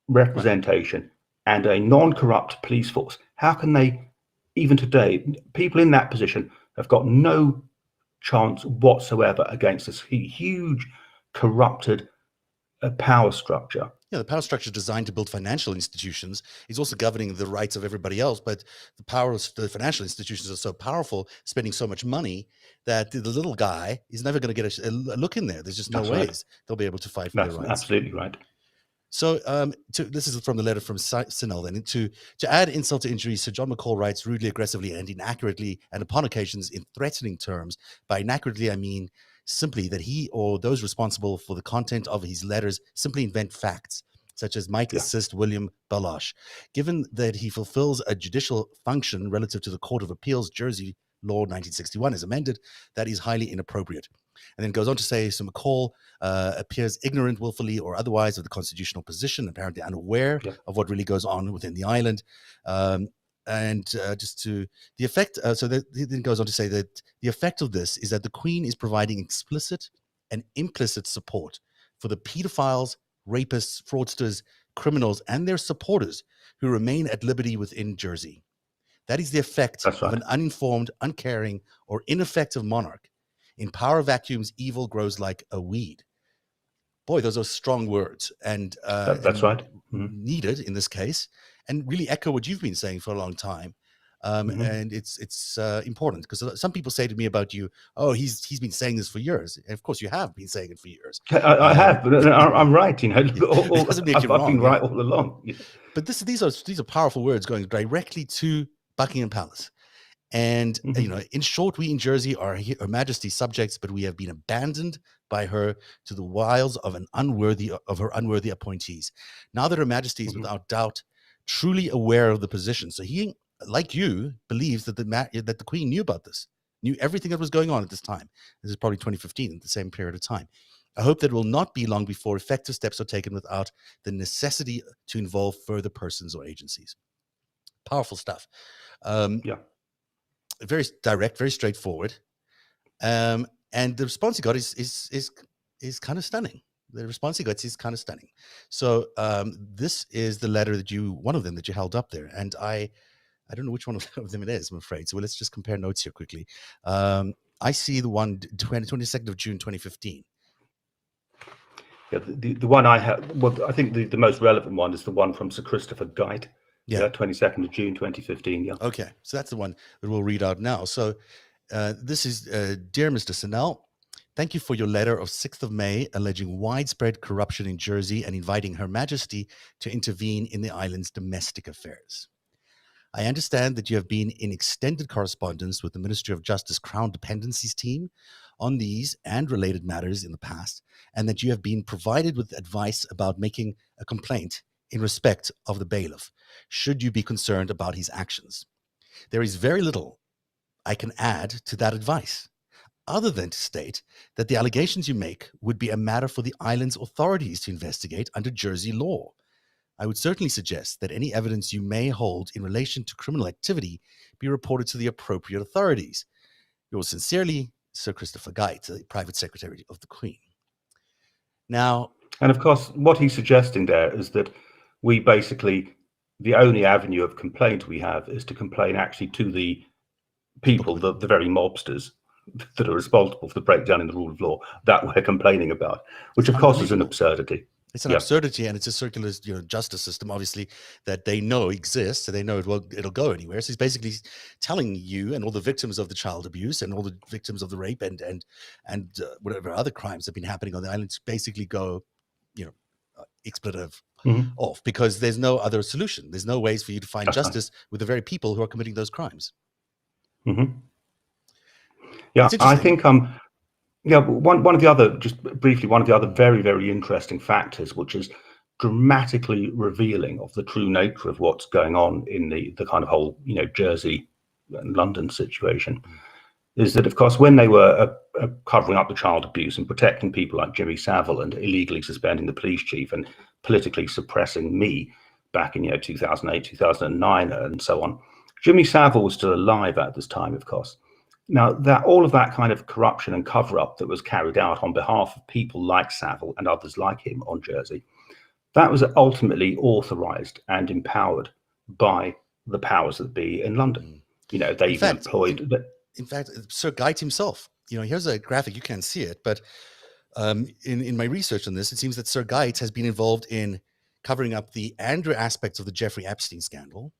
representation and a non-corrupt police force? How can they, even today, people in that position have got no chance whatsoever against this huge corrupted power structure? Yeah, the power structure is designed to build financial institutions. It's also governing the rights of everybody else, but the financial institutions are so powerful, spending so much money, that the little guy is never going to get a look in there. There's just no ways they'll be able to fight for their rights. Absolutely right. So this is from the letter from Sinel. And to add insult to injury, Sir John McCall writes rudely, aggressively, and inaccurately, and upon occasions in threatening terms. By inaccurately, I mean simply that he or those responsible for the content of his letters simply invent facts, such as might assist William Baloche. Given that he fulfills a judicial function relative to the Court of Appeals, Jersey Law 1961 is amended, that is highly inappropriate. And then goes on to say, so McCall appears ignorant, willfully or otherwise, of the constitutional position, apparently unaware of what really goes on within the island. Just to the effect, he then goes on to say that the effect of this is that the Queen is providing explicit and implicit support for the pedophiles, rapists, fraudsters, criminals, and their supporters who remain at liberty within Jersey. That is the effect of an uninformed, uncaring, or ineffective monarch. In power vacuums, evil grows like a weed. Boy, those are strong words, and that's right. Needed in this case, and really echo what you've been saying for a long time. And it's important, because some people say to me about you, "Oh, he's been saying this for years." And of course, you have been saying it for years. I have, but I'm right. It doesn't make you wrong. I've been right all along. But these are powerful words going directly to Buckingham Palace. And, in short, we in Jersey are Her Majesty's subjects, but we have been abandoned by her to the wiles of her unworthy appointees. Now that Her Majesty is without doubt truly aware of the position. So he, like you, believes that the Queen knew about this, knew everything that was going on at this time. This is probably 2015, the same period of time. I hope that it will not be long before effective steps are taken without the necessity to involve further persons or agencies. Powerful stuff. Very direct, very straightforward, and the response he got is kind of stunning. The response he got is kind of stunning. So this is the letter one of them that you held up there, and I don't know which one of them it is, I'm afraid. So let's just compare notes here quickly. I see the one 22nd of June 2015. Yeah, the one I have, well, I think the most relevant one is the one from Sir Christopher Guyte. Yeah. 22nd of June 2015. Yeah. Okay, so that's the one that we'll read out now. So this is, Dear Mr. Snell, thank you for your letter of 6th of May alleging widespread corruption in Jersey and inviting Her Majesty to intervene in the island's domestic affairs. I understand that you have been in extended correspondence with the Ministry of Justice Crown Dependencies team on these and related matters in the past, and that you have been provided with advice about making a complaint in respect of the bailiff, should you be concerned about his actions. There is very little I can add to that advice, other than to state that the allegations you make would be a matter for the island's authorities to investigate under Jersey law. I would certainly suggest that any evidence you may hold in relation to criminal activity be reported to the appropriate authorities. Yours sincerely, Sir Christopher Guyte, the Private Secretary of the Queen. Now, and of course, what he's suggesting there is that we basically, the only avenue of complaint we have is to complain actually to the people, the very mobsters that are responsible for the breakdown in the rule of law that we're complaining about, which of course is an absurdity. It's an absurdity, and it's a circular, justice system, obviously, that they know exists, and they know it'll go anywhere. So he's basically telling you and all the victims of the child abuse and all the victims of the rape and whatever other crimes have been happening on the island to basically go, expletive off, because there's no other solution. There's no ways for you to find justice with the very people who are committing those crimes. Yeah, I think one of the other, just briefly, one of the other very, very interesting factors, which is dramatically revealing of the true nature of what's going on in the kind of whole, Jersey and London situation, is that, of course, when they were covering up the child abuse and protecting people like Jimmy Savile and illegally suspending the police chief and politically suppressing me back in 2008, 2009, and so on, Jimmy Savile was still alive at this time, of course. Now, all of that kind of corruption and cover-up that was carried out on behalf of people like Savile and others like him on Jersey, that was ultimately authorized and empowered by the powers that be in London. They even employed... In fact, Sir Guyte himself, here's a graphic, you can't see it, but in my research on this, it seems that Sir Guyte has been involved in covering up the Andrew aspects of the Jeffrey Epstein scandal.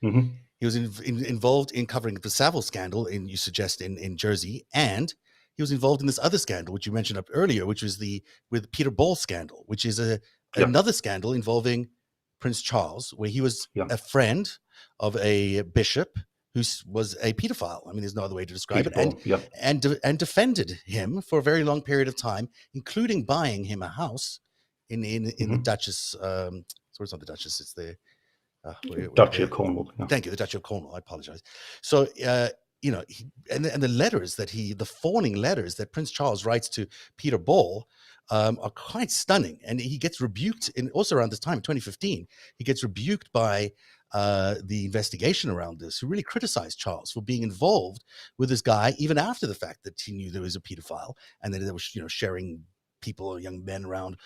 He was involved in covering the Savile scandal, you suggest, in Jersey, and he was involved in this other scandal, which you mentioned up earlier, which was with Peter Ball scandal, which is another scandal involving Prince Charles, where he was a friend of a bishop who was a pedophile. I mean, there's no other way to describe it, and defended him for a very long period of time, including buying him a house in the Duchess. So it's not the Duchess; it's the Duchy of Cornwall. Thank you, the Duchy of Cornwall. I apologize. So, and the letters the fawning letters that Prince Charles writes to Peter Ball are quite stunning. And he gets rebuked also around this time, in 2015, he gets rebuked by the investigation around this, who really criticized Charles for being involved with this guy, even after the fact that he knew there was a pedophile and that they were, sharing people or young men around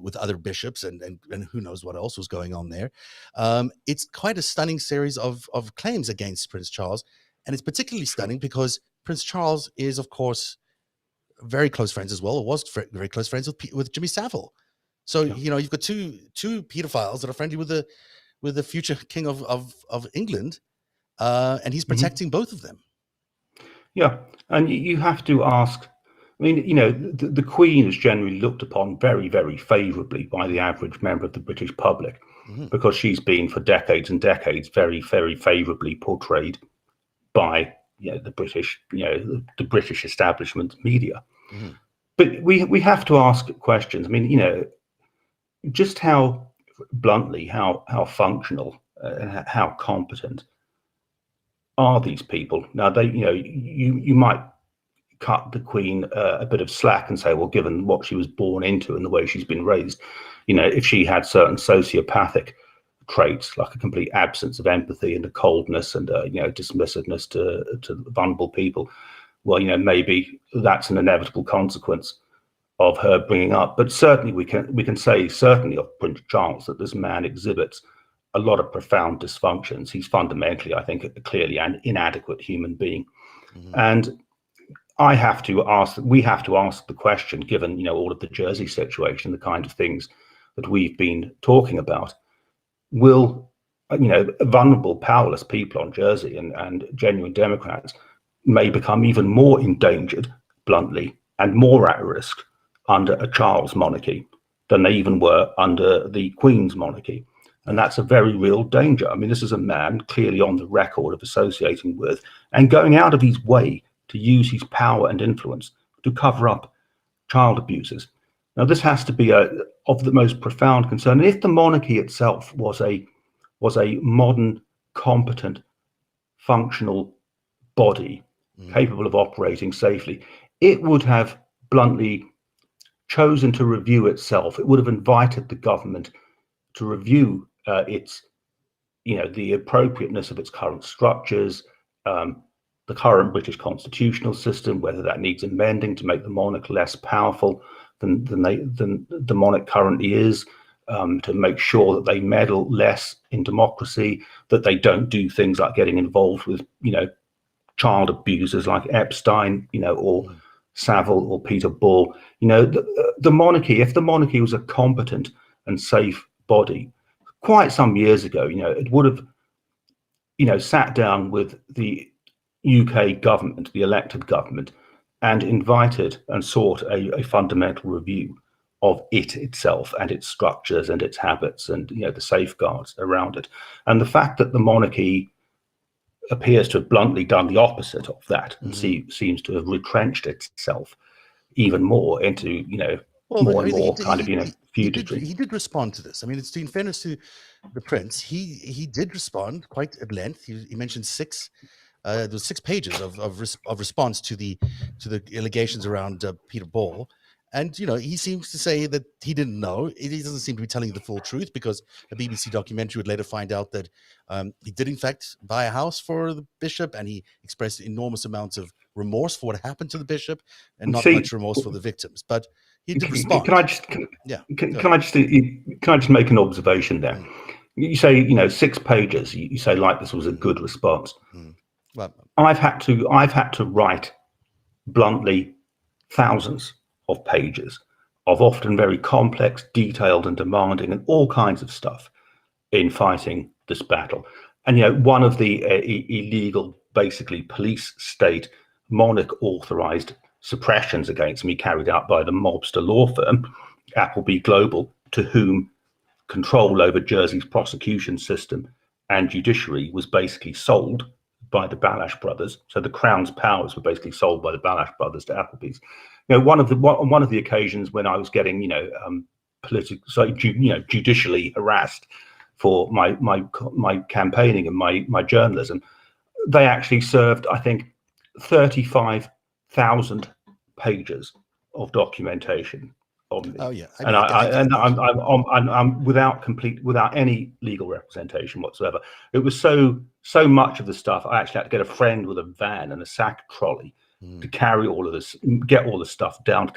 with other bishops and who knows what else was going on there. It's quite a stunning series of claims against Prince Charles. And it's particularly stunning because Prince Charles is, of course, very close friends as well, or was very close friends with Jimmy Savile. So, you've got two pedophiles that are friendly with the future king of England, and he's protecting both of them. Yeah, and you have to ask, I mean, the Queen is generally looked upon very, very favourably by the average member of the British public, because she's been for decades and decades very, very favourably portrayed by the British establishment media. But we have to ask questions. I mean, just how bluntly, how functional, how competent are these people? Now, you might cut the Queen a bit of slack and say, well, given what she was born into and the way she's been raised, if she had certain sociopathic traits like a complete absence of empathy and a coldness and dismissiveness to vulnerable people, well, maybe that's an inevitable consequence of her bringing up. But certainly we can say certainly of Prince Charles that this man exhibits a lot of profound dysfunctions. He's fundamentally, I think, clearly an inadequate human being. And we have to ask the question, given all of the Jersey situation, the kind of things that we've been talking about, will vulnerable, powerless people on Jersey and genuine Democrats may become even more endangered, bluntly, and more at risk under a Charles monarchy than they even were under the Queen's monarchy. And that's a very real danger. I mean, this is a man clearly on the record of associating with and going out of his way to use his power and influence to cover up child abuses. Now, this has to be of the most profound concern. And if the monarchy itself was a modern, competent, functional body capable of operating safely, it would have bluntly chosen to review itself. It would have invited the government to review the appropriateness of its current structures, the current British constitutional system, whether that needs amending to make the monarch less powerful than the monarch currently is, to make sure that they meddle less in democracy, that they don't do things like getting involved with child abusers like Epstein, or Savile or Peter Ball. The monarchy, if the monarchy was a competent and safe body, quite some years ago, it would have, sat down with the UK government, the elected government, and invited and sought a fundamental review of it itself and its structures and its habits and the safeguards around it. And the fact that the monarchy appears to have bluntly done the opposite of that and seems to have retrenched itself even more into more and more feudatory. He did respond to this. I mean, it's in fairness to the prince, he did respond quite at length. He mentioned there was 6 pages of response to the allegations around Peter Ball. And, he seems to say that he didn't know. He doesn't seem to be telling the full truth, because a BBC documentary would later find out that he did, in fact, buy a house for the bishop, and he expressed enormous amounts of remorse for what happened to the bishop and not much remorse for the victims. But he did respond. Can I just make an observation there? You say, 6 pages. You say like this was a good response. Well, I've had to write bluntly thousands of pages of often very complex, detailed and demanding and all kinds of stuff in fighting this battle. And one of the illegal, basically police state monarch authorized suppressions against me carried out by the mobster law firm Appleby Global, to whom control over Jersey's prosecution system and judiciary was basically sold by the Balash brothers. So the Crown's powers were basically sold by the Balash brothers to Appleby's. One of the occasions when I was getting, judicially harassed for my campaigning and my journalism, they actually served, I think, 35,000 pages of documentation on me. Oh yeah, I'm without any legal representation whatsoever. It was so much of the stuff. I actually had to get a friend with a van and a sack trolley to carry all of this, get all the stuff down.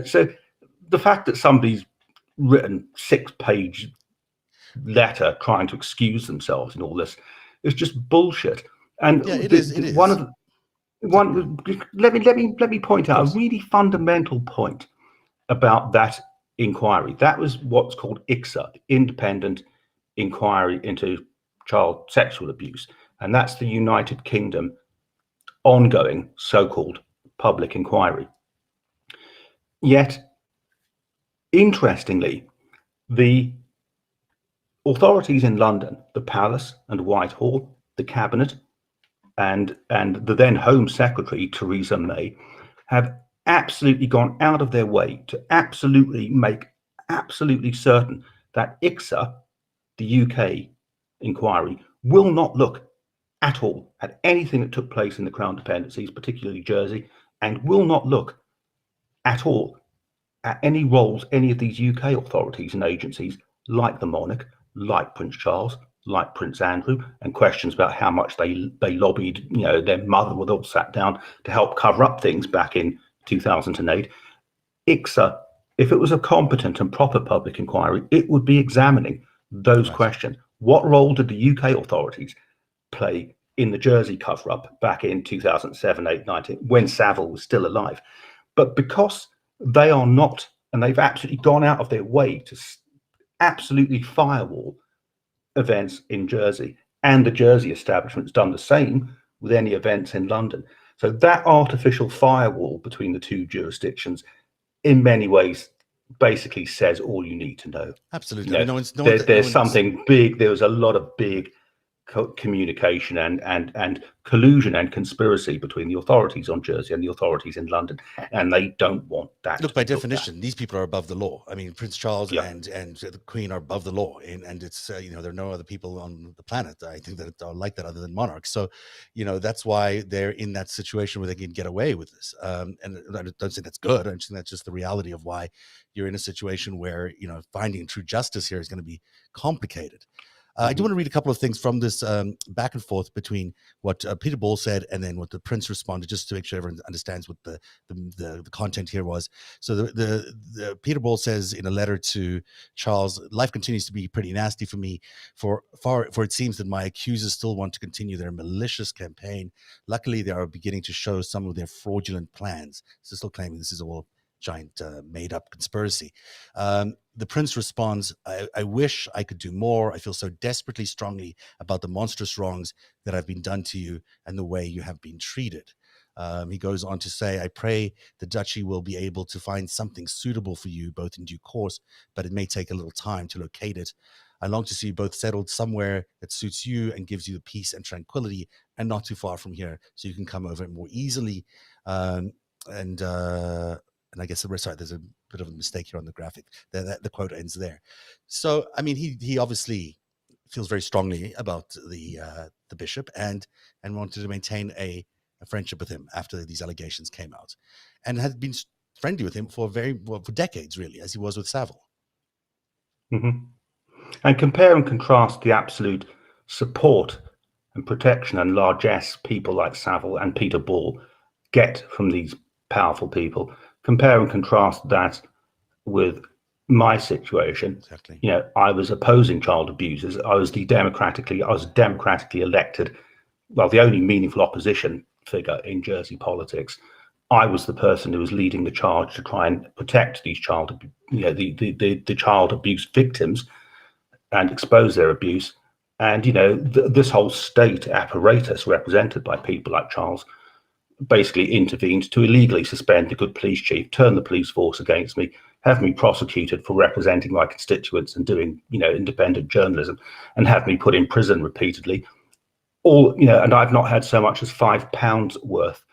So the fact that somebody's written 6-page letter trying to excuse themselves and all this is just bullshit. And it is. Let me point out a really fundamental point about that inquiry. That was what's called ICSA, Independent Inquiry into Child Sexual Abuse, and that's the United Kingdom ongoing so-called public inquiry. Yet, interestingly, the authorities in London, the Palace and Whitehall, the Cabinet, and the then Home Secretary, Theresa May, have absolutely gone out of their way to make absolutely certain that ICSA, the UK inquiry, will not look at all at anything that took place in the Crown dependencies, particularly Jersey, and will not look at all at any roles any of these UK authorities and agencies, like the monarch, like Prince Charles, like Prince Andrew, and questions about how much they lobbied, their mother would all sat down to help cover up things back in 2008. ICSA, if it was a competent and proper public inquiry, it would be examining those questions. What role did the UK authorities play in the Jersey cover-up back in 2007, 8, 19, when Savile was still alive. But because they are not, and they've absolutely gone out of their way to absolutely firewall events in Jersey, and the Jersey establishment's done the same with any events in London. So that artificial firewall between the two jurisdictions, in many ways, basically says all you need to know. Absolutely. You know, there's something big. There was a lot of big communication and collusion and conspiracy between the authorities on Jersey and the authorities in London, and they don't want that. Look, by definition, these people are above the law. I mean, Prince Charles Yeah. and the Queen are above the law, and it's you know, there are no other people on the planet, I think, that are like that other than monarchs. So, you know, that's why they're in that situation where they can get away with this. And I don't say that's good. I think that's just the reality of why you're in a situation where, you know, finding true justice here is going to be complicated. I do want to read a couple of things from this back and forth between what Peter Ball said and then what the Prince responded, just to make sure everyone understands what the content here was. So the Peter Ball says in a letter to Charles, life continues to be pretty nasty for me, for it seems that my accusers still want to continue their malicious campaign. Luckily, they are beginning to show some of their fraudulent plans. So still claiming this is all giant made-up conspiracy. The Prince responds, I wish I could do more. I feel so desperately strongly about the monstrous wrongs that have been done to you and the way you have been treated. He goes on to say, I pray the duchy will be able to find something suitable for you, both in due course, but it may take a little time to locate it. I long to see you both settled somewhere that suits you and gives you the peace and tranquility, and not too far from here, so you can come over more easily. And I guess, sorry, there's a bit of a mistake here on the graphic. The quote ends there. So, I mean, he obviously feels very strongly about the bishop and wanted to maintain a friendship with him after these allegations came out, and had been friendly with him for for decades, really, as he was with Savile. Mm-hmm. And compare and contrast the absolute support and protection and largesse people like Savile and Peter Ball get from these powerful people. Compare and contrast that with my situation. Exactly. You know, I was opposing child abusers. I was democratically elected. Well, the only meaningful opposition figure in Jersey politics. I was the person who was leading the charge to try and protect these the child abuse victims and expose their abuse. And you know, this whole state apparatus, represented by people like Charles, basically intervened to illegally suspend the good police chief, turn the police force against me, have me prosecuted for representing my constituents and doing, you know, independent journalism, and have me put in prison repeatedly. All, you know, and I've not had so much as £5 worth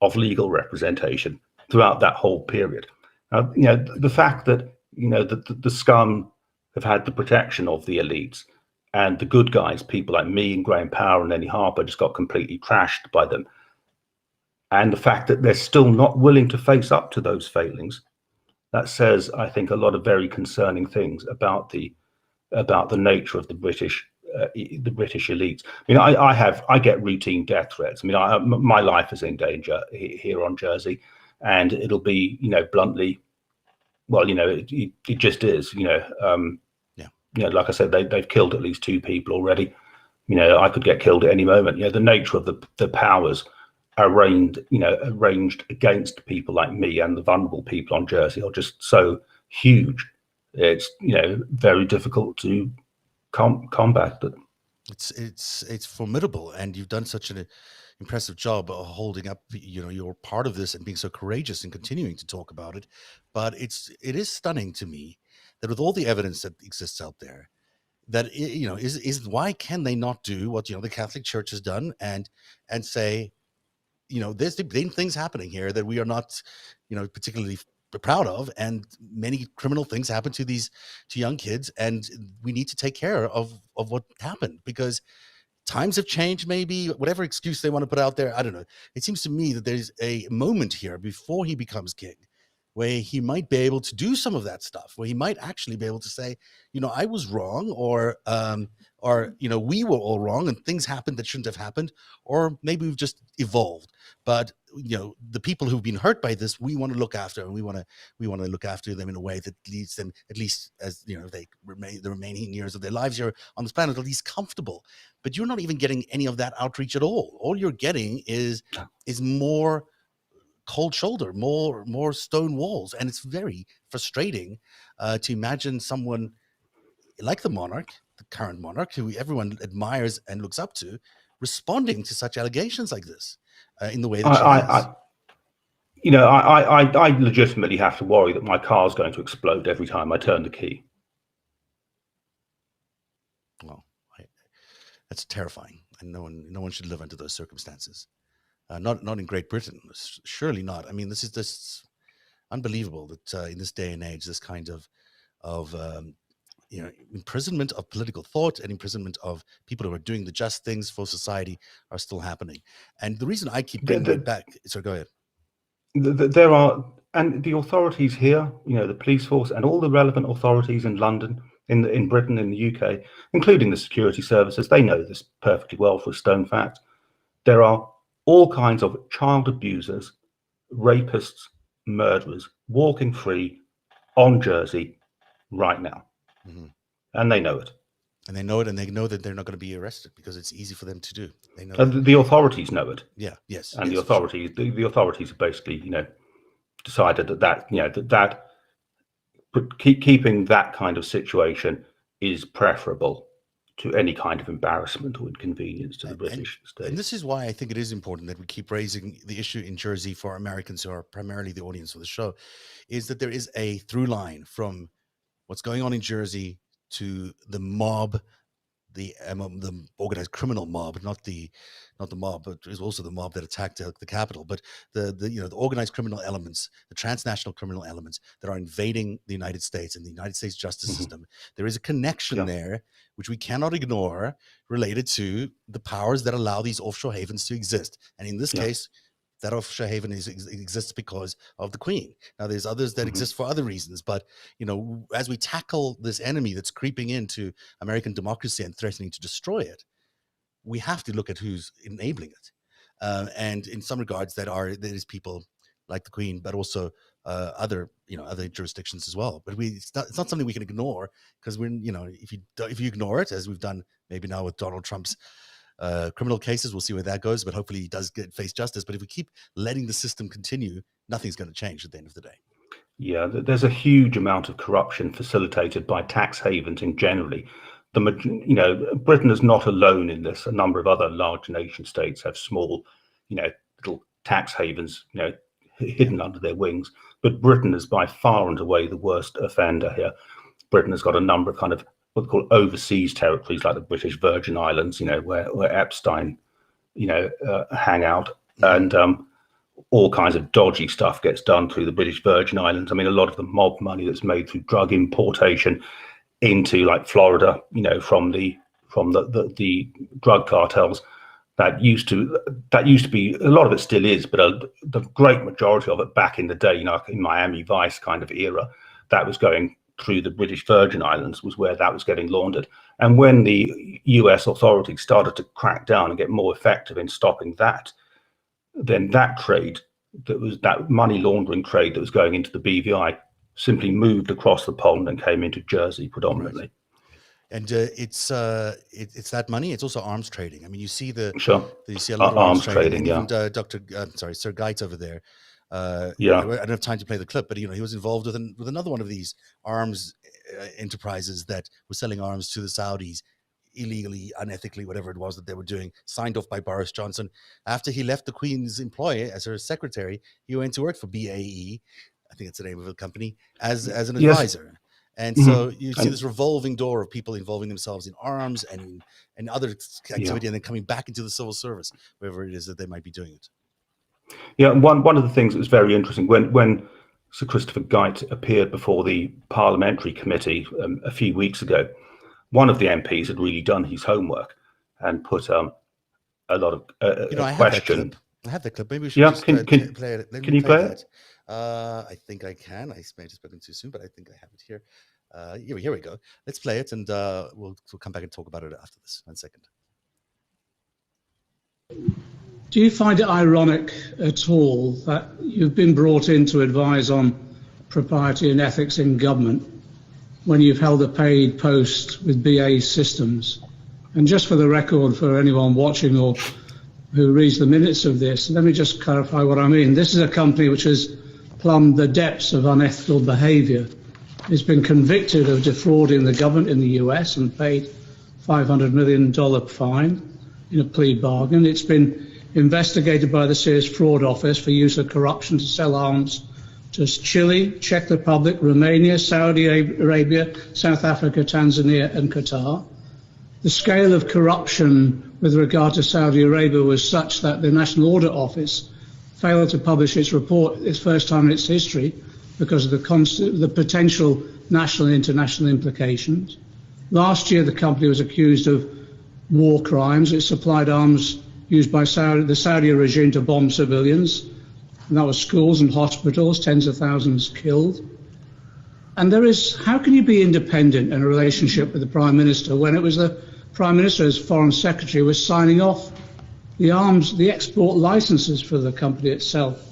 of legal representation throughout that whole period. You know, the fact that, you know, the scum have had the protection of the elites, and the good guys, people like me and Graham Power and Lenny Harper, just got completely trashed by them. And the fact that they're still not willing to face up to those failings, that says, I think, a lot of very concerning things about the nature of the British elites. I mean, I get routine death threats. I mean, my life is in danger here on Jersey, and it'll be, you know, bluntly, well, you know, it just is, you know. You know, like I said, they've killed at least 2 people already. You know, I could get killed at any moment. You know, the nature of the powers arranged against people like me and the vulnerable people on Jersey are just so huge. It's, you know, very difficult to combat that. It's formidable, and you've done such an impressive job of holding up, you know, you're part of this and being so courageous and continuing to talk about it. But it is stunning to me that with all the evidence that exists out there, that, you know, is why can they not do what, you know, the Catholic Church has done and say, you know, there's things happening here that we are not, you know, particularly proud of, and many criminal things happen to young kids, and we need to take care of what happened, because times have changed, maybe, whatever excuse they want to put out there. I don't know. It seems to me that there's a moment here before he becomes king where he might be able to do some of that stuff, where he might actually be able to say, I was wrong, or we were all wrong and things happened that shouldn't have happened, or maybe we've just evolved. But the people who've been hurt by this, we want to look after, and we want to look after them in a way that leads them, at least as they remain the remaining years of their lives here on this planet, at least comfortable. But you're not even getting any of that outreach at all. All you're getting is more cold shoulder, more stone walls, and it's very frustrating to imagine someone like the current monarch, who everyone admires and looks up to, responding to such allegations like this in the way that she has. I legitimately have to worry that my car's going to explode every time I turn the key. Well, that's terrifying, and no one should live under those circumstances. Not in Great Britain, surely not. I mean, this is unbelievable that in this day and age, this kind of imprisonment of political thought and imprisonment of people who are doing the just things for society are still happening. And the reason I keep bringing it back, so go ahead. There are, and the authorities here, the police force and all the relevant authorities in London, in Britain, in the UK, including the security services, they know this perfectly well for a stone fact. There are all kinds of child abusers, rapists, murderers walking free on Jersey right now. Mm-hmm. And they know it. And they know it, and they know that they're not going to be arrested because it's easy for them to do. They know the authorities know it. Yeah, yes. And yes, the authorities, sure. the authorities have basically, decided that keeping that kind of situation is preferable to any kind of embarrassment or inconvenience to the British state. And this is why I think it is important that we keep raising the issue in Jersey for Americans who are primarily the audience of the show, is that there is a through line from what's going on in Jersey to the mob, the organized criminal mob, not the mob, but it was also the mob that attacked the Capitol, but the organized criminal elements, the transnational criminal elements that are invading the United States and the United States justice mm-hmm. system. There is a connection there, which we cannot ignore, related to the powers that allow these offshore havens to exist. And in this case, that offshore haven exists because of the Queen. Now, there's others that mm-hmm. exist for other reasons, but as we tackle this enemy that's creeping into American democracy and threatening to destroy it, we have to look at who's enabling it. And in some regards, there is people like the Queen, but also other jurisdictions as well. But it's not something we can ignore, because if you ignore it, as we've done maybe now with Donald Trump's criminal cases, we'll see where that goes, but hopefully he does face justice. But if we keep letting the system continue, nothing's going to change at the end of the day. Yeah, there's a huge amount of corruption facilitated by tax havens in generally. Britain is not alone in this. A number of other large nation states have small, little tax havens, hidden under their wings. But Britain is by far and away the worst offender here. Britain has got a number of kind of what they call overseas territories, like the British Virgin Islands, where Epstein, hang out, and all kinds of dodgy stuff gets done through the British Virgin Islands. I mean, a lot of the mob money that's made through drug importation into like Florida, from the drug cartels, that used to be, a lot of it still is, but the great majority of it back in the day, in Miami Vice kind of era, that was going through the British Virgin Islands, was where that was getting laundered. And when the US authorities started to crack down and get more effective in stopping that, then that trade, that money laundering trade that was going into the BVI, simply moved across the pond and came into Jersey predominantly. Right. And it's that money. It's also arms trading. I mean, you see you see a lot of arms trading. And even Sir Geitz over there. I don't have time to play the clip, but he was involved with another one of these arms enterprises that was selling arms to the Saudis illegally, unethically, whatever it was that they were doing, signed off by Boris Johnson. After he left the Queen's employ as her secretary, he went to work for BAE, I think it's the name of the company, as an advisor. And so you see this revolving door of people involving themselves in arms and other activity, and then coming back into the civil service, wherever it is that they might be doing it. Yeah, one of the things that was very interesting when Sir Christopher Geit appeared before the Parliamentary Committee a few weeks ago, one of the MPs had really done his homework and put a lot of question. I have that clip. Maybe we should just play it. Can you play it? I think I can. I may have spoken too soon, but I think I have it here. Here we go. Let's play it, and we'll come back and talk about it after this. 1 second. Do you find it ironic at all that you've been brought in to advise on propriety and ethics in government when you've held a paid post with BAE Systems? And just for the record, for anyone watching or who reads the minutes of this, let me just clarify what I mean. This is a company which has plumbed the depths of unethical behaviour. It's been convicted of defrauding the government in the US and paid $500 million fine in a plea bargain. It's been investigated by the Serious Fraud Office for use of corruption to sell arms to Chile, Czech Republic, Romania, Saudi Arabia, South Africa, Tanzania and Qatar. The scale of corruption with regard to Saudi Arabia was such that the National Audit Office failed to publish its report its first time in its history because of the potential national and international implications. Last year, the company was accused of war crimes. It supplied arms used by the Saudi regime to bomb civilians, and that was schools and hospitals, tens of thousands killed. And how can you be independent in a relationship with the Prime Minister when it was the Prime Minister as Foreign Secretary was signing off the export licenses for the company itself?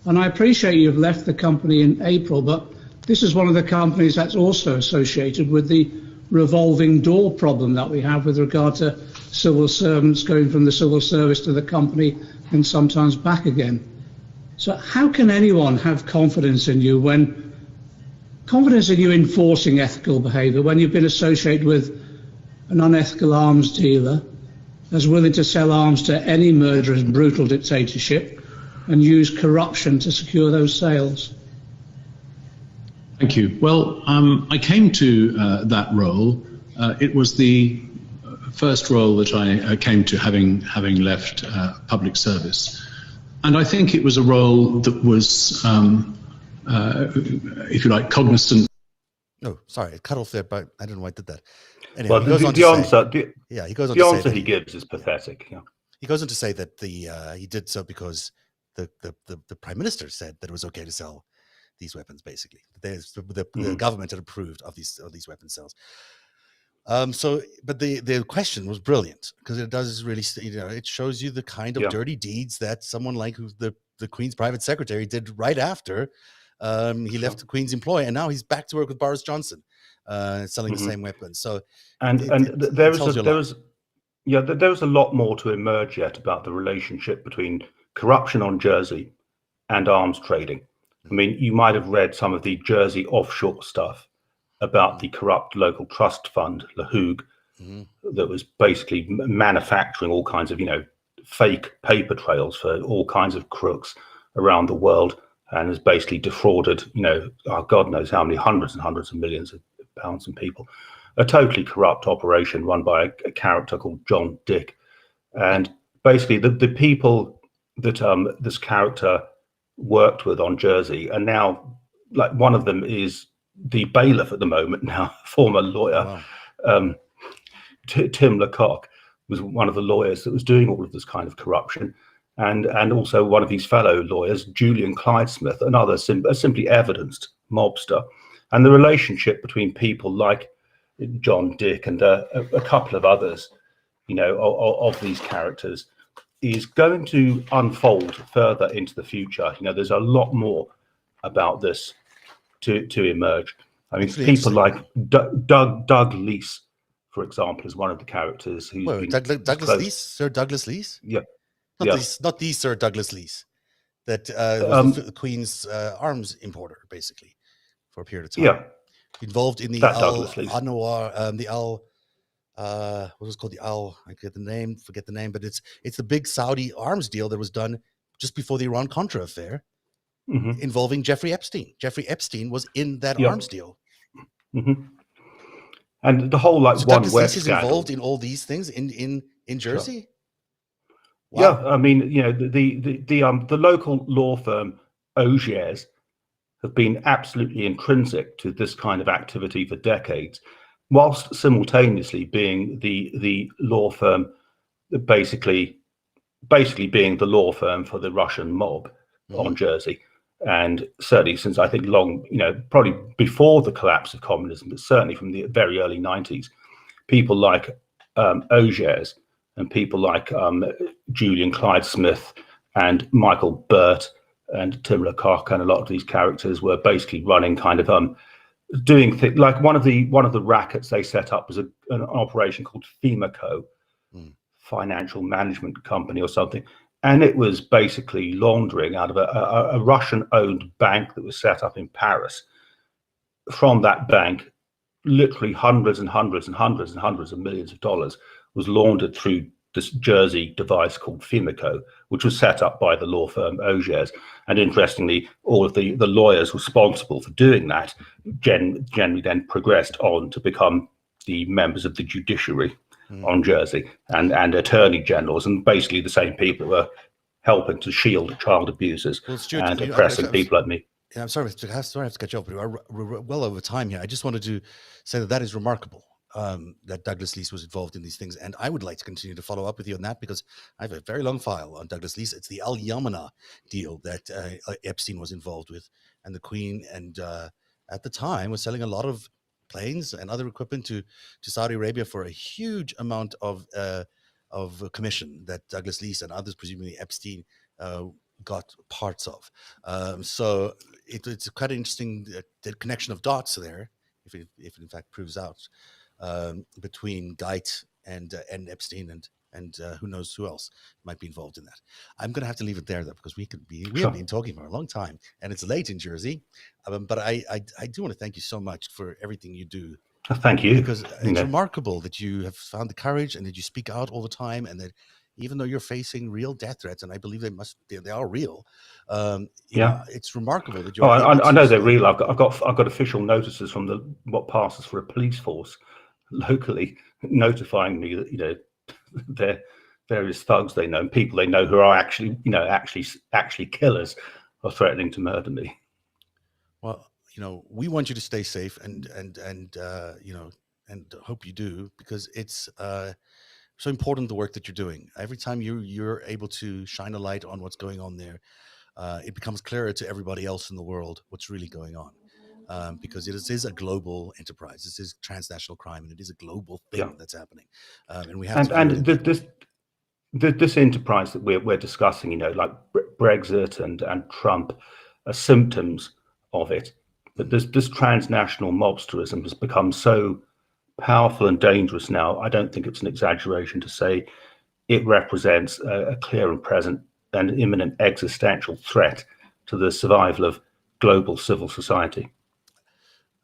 And I appreciate you've left the company in April, but this is one of the companies that's also associated with the revolving door problem that we have with regard to civil servants going from the civil service to the company and sometimes back again. So how can anyone have confidence in you enforcing ethical behaviour when you've been associated with an unethical arms dealer that's willing to sell arms to any murderous, brutal dictatorship and use corruption to secure those sales? Thank you. Well, I came to that role. It was the first role that I came to having left public service. And I think it was a role that was, if you like, cognizant. No, sorry, it cut off there, but I don't know why it did that. Anyway, well, the answer he gives is pathetic. Yeah. He goes on to say that he did so because the Prime Minister said that it was okay to sell these weapons. Basically, the government had approved of these weapon sales. But the question was brilliant because it does really, it shows you the kind of dirty deeds that someone like the Queen's private secretary did right after he left the Queen's employ, and now he's back to work with Boris Johnson, selling the same weapons. So, there was a lot more to emerge yet about the relationship between corruption on Jersey and arms trading. I mean, you might have read some of the Jersey offshore stuff about the corrupt local trust fund, La Hougue, that was basically manufacturing all kinds of, fake paper trails for all kinds of crooks around the world, and has basically defrauded, God knows how many hundreds and hundreds of millions of pounds and people. A totally corrupt operation run by a character called John Dick. And basically the people that this character worked with on Jersey are now, like, one of them is the bailiff at the moment now, former lawyer. Wow. Tim Lecoq was one of the lawyers that was doing all of this kind of corruption, and also one of his fellow lawyers, Julian Clydesmith, another simply evidenced mobster. And the relationship between people like John Dick and a couple of others, of these characters, is going to unfold further into the future. There's a lot more about this to emerge. I mean, people like Doug Leese, for example, is one of the characters who's Douglas Leese, Sir Douglas Leese. Yeah, not the Sir Douglas Leese that was the Queen's arms importer, basically, for a period of time. Yeah, involved in the what was it called? I forget the name, but it's the big Saudi arms deal that was done just before the Iran-Contra affair, involving Jeffrey Epstein. Jeffrey Epstein was in that arms deal. And the whole So One Douglas West Leese is scandal. involved in all these things in Jersey. Sure. Wow. Yeah, I mean, the local law firm Augiers have been absolutely intrinsic to this kind of activity for decades, whilst simultaneously being the law firm, basically being the law firm for the Russian mob on Jersey. And certainly since I think probably before the collapse of communism, but certainly from the very early 90s, people like Augiers and people like Julian Clyde Smith and Michael Burt and Tim Lecoq and a lot of these characters were basically running kind of doing things like one of the rackets they set up was an operation called FEMACO, Financial Management Company or something. And it was basically laundering out of a Russian-owned bank that was set up in Paris. From that bank, literally hundreds and hundreds and hundreds and hundreds of millions of dollars was laundered through this Jersey device called FEMACO, which was set up by the law firm Augiers. And interestingly, all of the lawyers responsible for doing that generally then progressed on to become the members of the judiciary on Jersey and attorney generals, and basically the same people who were helping to shield child abusers and oppressing people like me. Yeah, I'm sorry to have to cut you off, but we're well over time here. I just wanted to say that is remarkable that Douglas Leese was involved in these things, and I would like to continue to follow up with you on that because I have a very long file on Douglas Leese. It's the Al Yamana deal that Epstein was involved with, and the Queen, and at the time was selling a lot of planes and other equipment to Saudi Arabia for a huge amount of commission that Douglas Leese and others, presumably Epstein, got parts of. So it's quite interesting the connection of dots there, if it in fact proves out, between Geit and Epstein and who knows who else might be involved in that. I'm going to have to leave it there though, because we have been talking for a long time, and it's late in Jersey. But I do want to thank you so much for everything you do. Thank you. Because it's remarkable that you have found the courage and that you speak out all the time, and that even though you're facing real death threats, and I believe they are real. It's remarkable that you're. I know they're real. I've got official notices from what passes for a police force locally notifying me that they're various thugs they know, and people they know who are actually killers, are threatening to murder me. Well, we want you to stay safe, and hope you do, because it's so important, the work that you're doing. Every time you're able to shine a light on what's going on there, it becomes clearer to everybody else in the world what's really going on, because it is a global enterprise. This is transnational crime, and it is a global thing that's happening, and we have this enterprise that we're discussing, like Brexit and Trump, are symptoms of it. But this transnational mobsterism has become so powerful and dangerous now. I don't think it's an exaggeration to say it represents a clear and present and imminent existential threat to the survival of global civil society.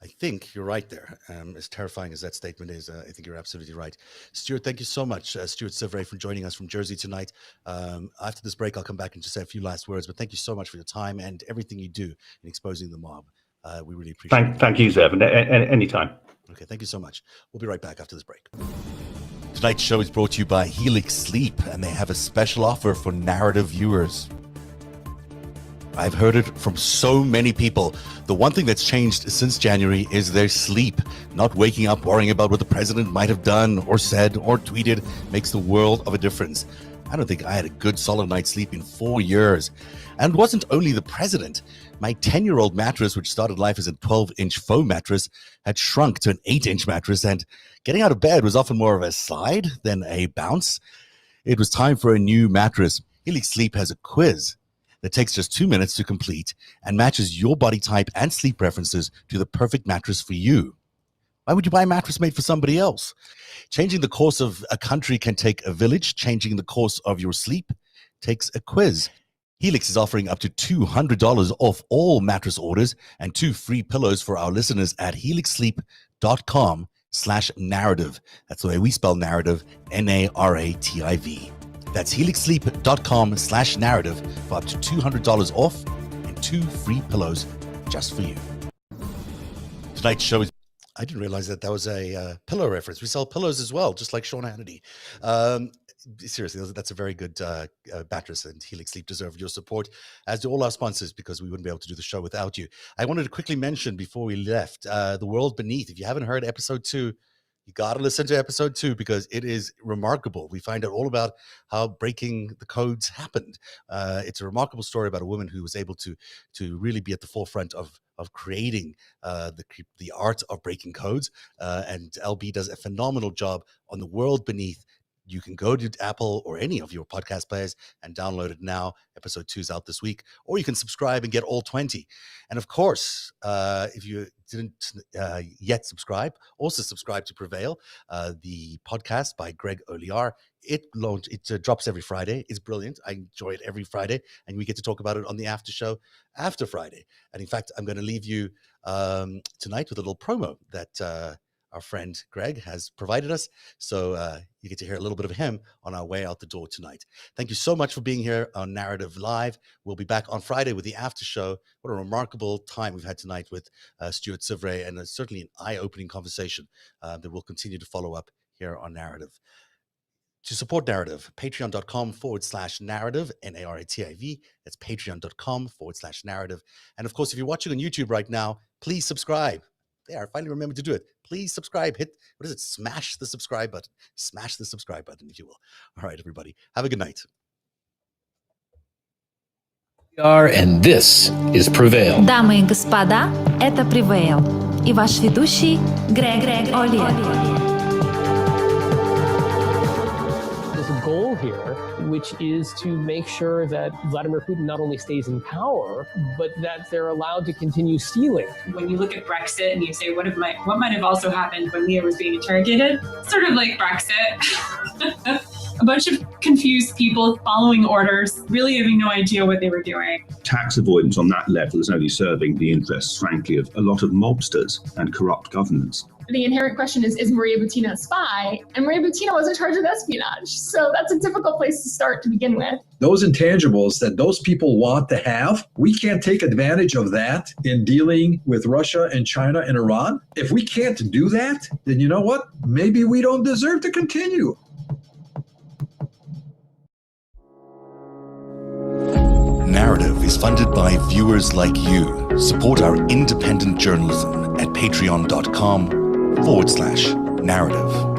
I think you're right there. As terrifying as that statement is, I think you're absolutely right. Stuart, thank you so much. Stuart Syvret, for joining us from Jersey tonight. After this break, I'll come back and just say a few last words, but thank you so much for your time and everything you do in exposing the mob. We really appreciate it. Thank you, Zev, and anytime. Okay, thank you so much. We'll be right back after this break. Tonight's show is brought to you by Helix Sleep, and they have a special offer for narrative viewers. I've heard it from so many people. The one thing that's changed since January is their sleep. Not waking up worrying about what the president might have done or said or tweeted makes the world of a difference. I don't think I had a good solid night's sleep in 4 years. And it wasn't only the president. My 10-year-old mattress, which started life as a 12-inch foam mattress, had shrunk to an 8-inch mattress, and getting out of bed was often more of a slide than a bounce. It was time for a new mattress. Helix Sleep has a quiz that takes just 2 minutes to complete and matches your body type and sleep preferences to the perfect mattress for you. Why would you buy a mattress made for somebody else? Changing the course of a country can take a village. Changing the course of your sleep takes a quiz. Helix is offering up to $200 off all mattress orders and 2 free pillows for our listeners at helixsleep.com/narrative. That's the way we spell narrative, N-A-R-A-T-I-V. That's helixsleep.com/narrative for up to $200 off and 2 free pillows just for you. Tonight's show is... I didn't realize that was a pillow reference. We sell pillows as well, just like Sean Hannity. Seriously, that's a very good mattress, and Helix Sleep deserve your support, as do all our sponsors, because we wouldn't be able to do the show without you. I wanted to quickly mention before we left, The World Beneath. If you haven't heard episode 2, You got to listen to episode 2 because it is remarkable. We find out all about how breaking the codes happened. It's a remarkable story about a woman who was able to really be at the forefront of creating the art of breaking codes. And LB does a phenomenal job on the world beneath. You can go to Apple or any of your podcast players and download it now. Episode 2 is out this week. Or you can subscribe and get all 20. And of course, if you didn't yet subscribe, also subscribe to Prevail, the podcast by Greg Oliar. It drops every Friday. It's brilliant. I enjoy it every Friday. And we get to talk about it on the after show after Friday. And in fact, I'm going to leave you tonight with a little promo that our friend Greg has provided us. So you get to hear a little bit of him on our way out the door tonight. Thank you so much for being here on Narrative Live. We'll be back on Friday with the after show. What a remarkable time we've had tonight with Stuart Syvret, and certainly an eye-opening conversation that we'll continue to follow up here on Narrative. To support Narrative, patreon.com/narrative, NARATIV. That's patreon.com/narrative. And of course, if you're watching on YouTube right now, please subscribe. There, I finally remembered to do it. Please subscribe. Hit, smash the subscribe button. Smash the subscribe button, if you will. All right, everybody. Have a good night. And this is Prevail. Дамы и господа, это Prevail. И ваш ведущий Грег Олиер. Goal here, which is to make sure that Vladimir Putin not only stays in power, but that they're allowed to continue stealing. When you look at Brexit and you say, what might have also happened when Leah was being interrogated? Sort of like Brexit. A bunch of confused people following orders, really having no idea what they were doing. Tax avoidance on that level is only serving the interests, frankly, of a lot of mobsters and corrupt governments. The inherent question is Maria Butina a spy? And Maria Butina was in charge of espionage. So that's a difficult place to start to begin with. Those intangibles that those people want to have, we can't take advantage of that in dealing with Russia and China and Iran. If we can't do that, then you know what? Maybe we don't deserve to continue. Narrative is funded by viewers like you. Support our independent journalism at patreon.com/narrative.